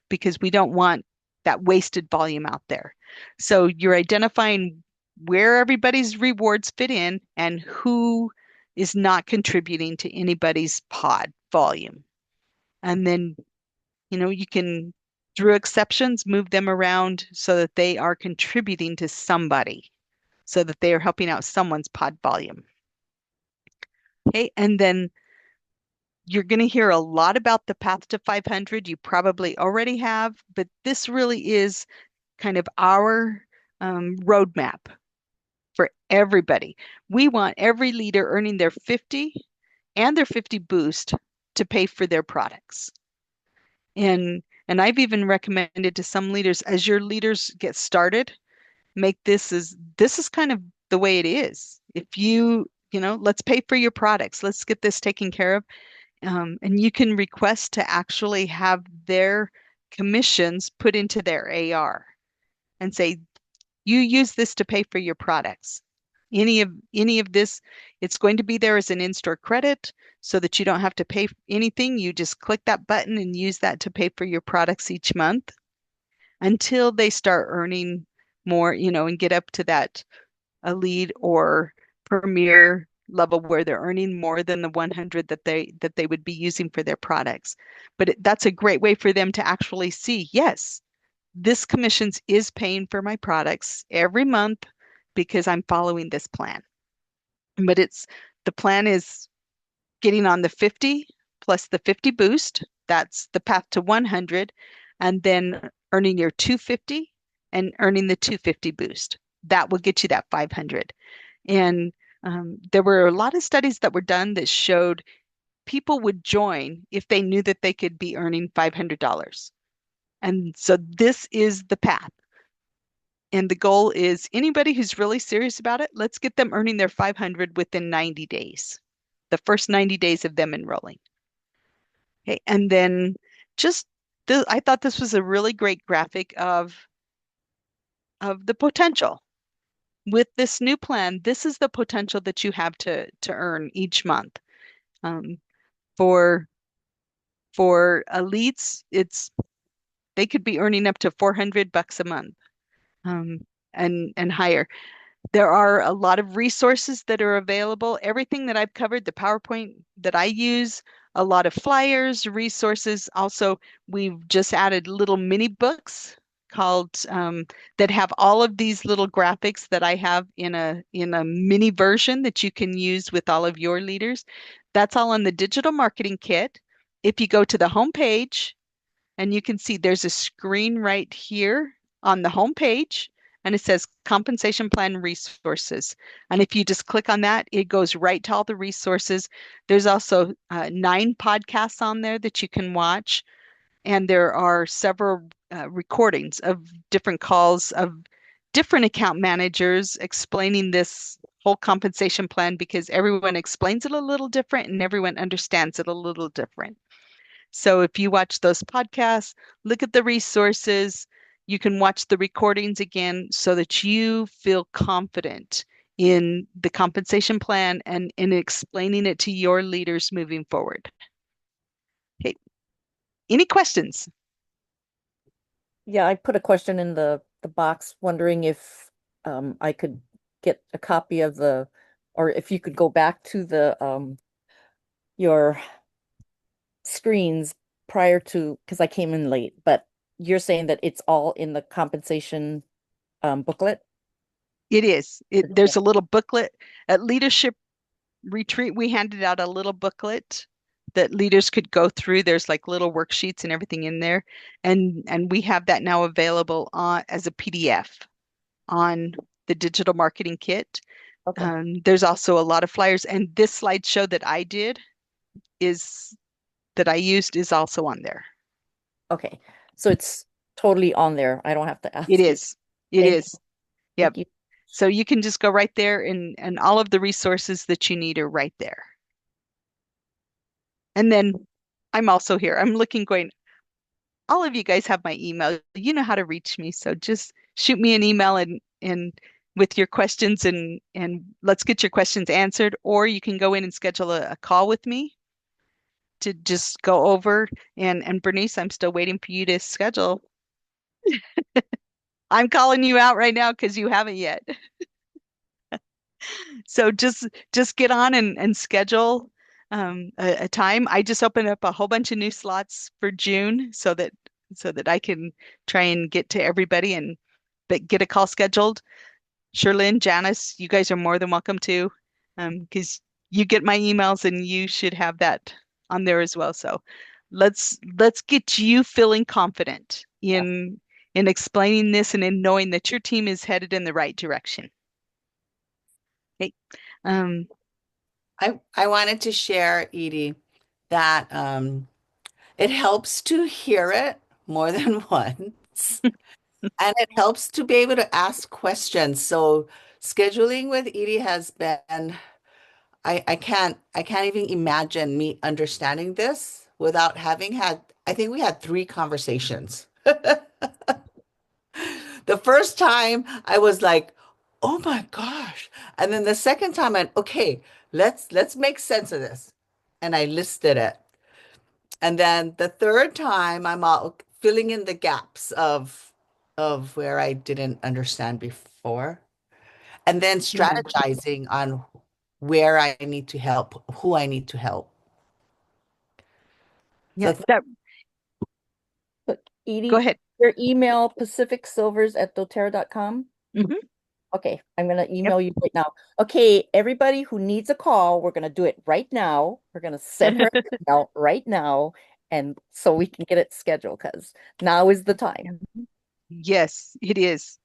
Because we don't want that wasted volume out there. So you're identifying where everybody's rewards fit in and who is not contributing to anybody's pod volume. And then, you can, through exceptions, move them around so that they are contributing to somebody, so that they are helping out someone's pod volume. Okay, and then you're going to hear a lot about the path to 500. You probably already have, but this really is kind of our roadmap for everybody. We want every leader earning their 50 and their 50 boost to pay for their products. And I've even recommended to some leaders, as your leaders get started, make this is kind of the way it is. If let's pay for your products. Let's get this taken care of. And you can request to actually have their commissions put into their AR and say, you use this to pay for your products. Any of this, it's going to be there as an in-store credit so that you don't have to pay anything. You just click that button and use that to pay for your products each month until they start earning more, and get up to that elite or premier level where they're earning more than the 100 that they would be using for their products. But that's a great way for them to actually see, yes, this commissions is paying for my products every month because I'm following this plan. But the plan is getting on the 50 plus the 50 boost. That's the path to 100. And then earning your 250 and earning the 250 boost. That will get you that 500. And there were a lot of studies that were done that showed people would join if they knew that they could be earning $500. And so this is the path. And the goal is anybody who's really serious about it, let's get them earning their 500 within 90 days, the first 90 days of them enrolling. Okay, and then I thought this was a really great graphic of the potential. With this new plan, this is the potential that you have to earn each month. For elites, they could be earning up to $400 a month, and higher. There are a lot of resources that are available. Everything that I've covered, the PowerPoint that I use, a lot of flyers, resources. Also, we've just added little mini books called that have all of these little graphics that I have in a mini version that you can use with all of your leaders. That's all on the digital marketing kit. If you go to the home page, and you can see there's a screen right here on the home page, and it says compensation plan resources. And if you just click on that, it goes right to all the resources. There's also 9 podcasts on there that you can watch. And there are several recordings of different calls of different account managers explaining this whole compensation plan, because everyone explains it a little different and everyone understands it a little different. So if you watch those podcasts, look at the resources, you can watch the recordings again so that you feel confident in the compensation plan and in explaining it to your leaders moving forward. Okay. Any questions? Yeah, I put a question in the box wondering if I could get a copy of or if you could go back to your screens prior to, because I came in late, but you're saying that it's all in the compensation booklet? It is. There's a little booklet at Leadership Retreat. We handed out a little booklet that leaders could go through. There's like little worksheets and everything in there. And we have that now available as a PDF on the digital marketing kit. Okay. There's also a lot of flyers. And this slideshow that I used is also on there. Okay. So it's totally on there. I don't have to ask It you. is. It Thank is. you. Yep. Thank you. So you can just go right there, and all of the resources that you need are right there. And then I'm also here. I'm looking, going, all of you guys have my email. You know how to reach me. So just shoot me an email and with your questions, and let's get your questions answered. Or you can go in and schedule a call with me to just go over. And Bernice, I'm still waiting for you to schedule. I'm calling you out right now because you haven't yet. So just get on and schedule a time. I just opened up a whole bunch of new slots for June so that I can try and get to everybody and get a call scheduled. Sherlyn, Janice, you guys are more than welcome to, because you get my emails and you should have that on there as well. So let's get you feeling confident in explaining this and in knowing that your team is headed in the right direction. Okay. I wanted to share, Edie, that it helps to hear it more than once, and it helps to be able to ask questions. So scheduling with Edie has been, I can't even imagine me understanding this without having had, I think we had 3 conversations. The first time I was like, oh my gosh. And then the second time I, okay, let's make sense of this. And I listed it. And then the third time I'm all filling in the gaps of where I didn't understand before. And then Yeah. strategizing on where I need to help, who I need to help. Yeah, So But Edie, go ahead. Your email, pacificsilvers@doterra.com? Mhm. Okay, I'm gonna email you right now. Okay, everybody who needs a call, we're gonna do it right now. We're gonna send her an email right now, and so we can get it scheduled because now is the time. Yes, it is.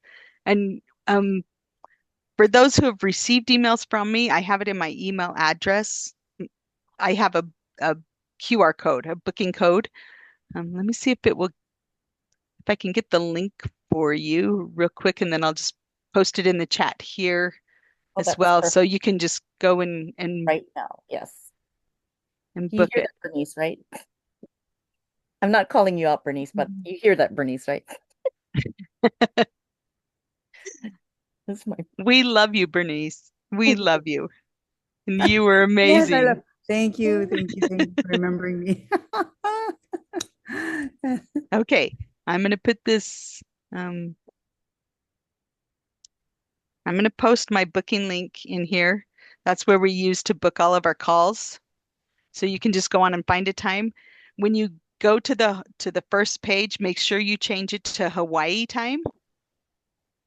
And for those who have received emails from me, I have it in my email address. I have a QR code, a booking code. Let me see if I can get the link for you real quick, and then I'll just post it in the chat here Oh, as that's well. perfect So you can just go and right now. Yes. You book hear it. that, Bernice, right? I'm not calling you out, Bernice, but you hear that, Bernice, right? This is my We love you, Bernice. We love you. And you were Yes, I love. amazing. Thank you. Thank you. Thank you for remembering me. Okay, I'm gonna put this, I'm gonna post my booking link in here. That's where we use to book all of our calls. So you can just go on and find a time. When you go to the first page, make sure you change it to Hawaii time,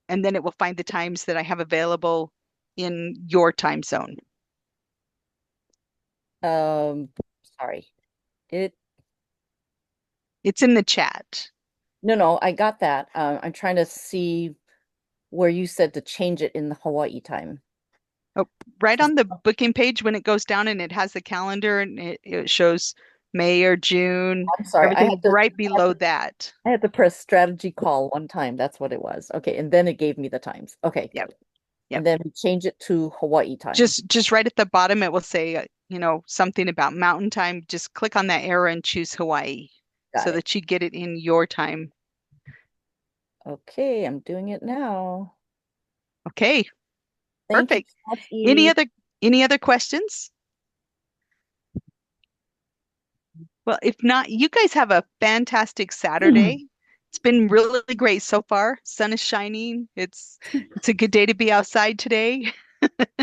and then it will find the times that I have available in your time zone. sorry. It It's in the chat. No, I got that. I'm trying to see where you said to change it in the Hawaii time. Oh, right on the booking page when it goes down and it has the calendar and it shows May or June, I'm sorry, everything right below that. I had to press strategy call one time. That's what it was. Okay, and then it gave me the times. Okay. Yep. And then we change it to Hawaii time. Just right at the bottom, it will say, something about mountain time. Just click on that arrow and choose Hawaii so that you get it in your time. Okay, I'm doing it now. Okay. Thank Perfect. you so much, Edie. Any other questions? Well, if not, you guys have a fantastic Saturday. It's been really great so far. Sun is shining. It's a good day to be outside today.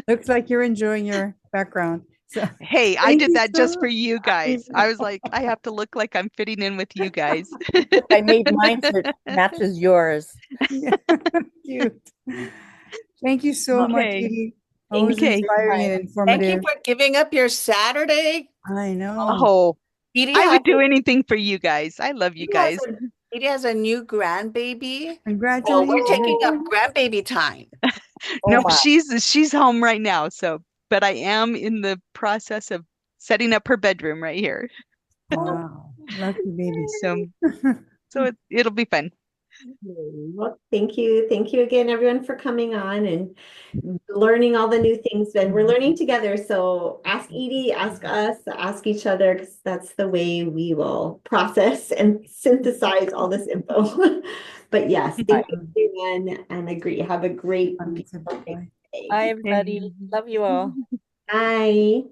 Looks like you're enjoying your background. So Hey, I thank did you that so just for you much. guys. I was like, I have to look like I'm fitting in with you guys. Look, I made mine so it matches yours. Yeah, cute. Thank you so much, Okay. Edie. Thank Always Okay. inspiring and Thank you informative. for giving up your Saturday. I know. Oh, Edie I has would do anything for you guys. I love you Edie has guys. Edie has a new grandbaby. So we're taking up Congratulations. grandbaby time. Oh Nope, my. she's home right now. So, but I am in the process of setting up her bedroom right here. Wow. Lucky baby. So it'll be fun. Well, thank you. Thank you again, everyone, for coming on and learning all the new things. And we're learning together. So ask Edie, ask us, ask each other, because that's the way we will process and synthesize all this info. But yes, thank you, everyone, and agree. Have a great, beautiful day. Bye, everybody. Love you all. Bye.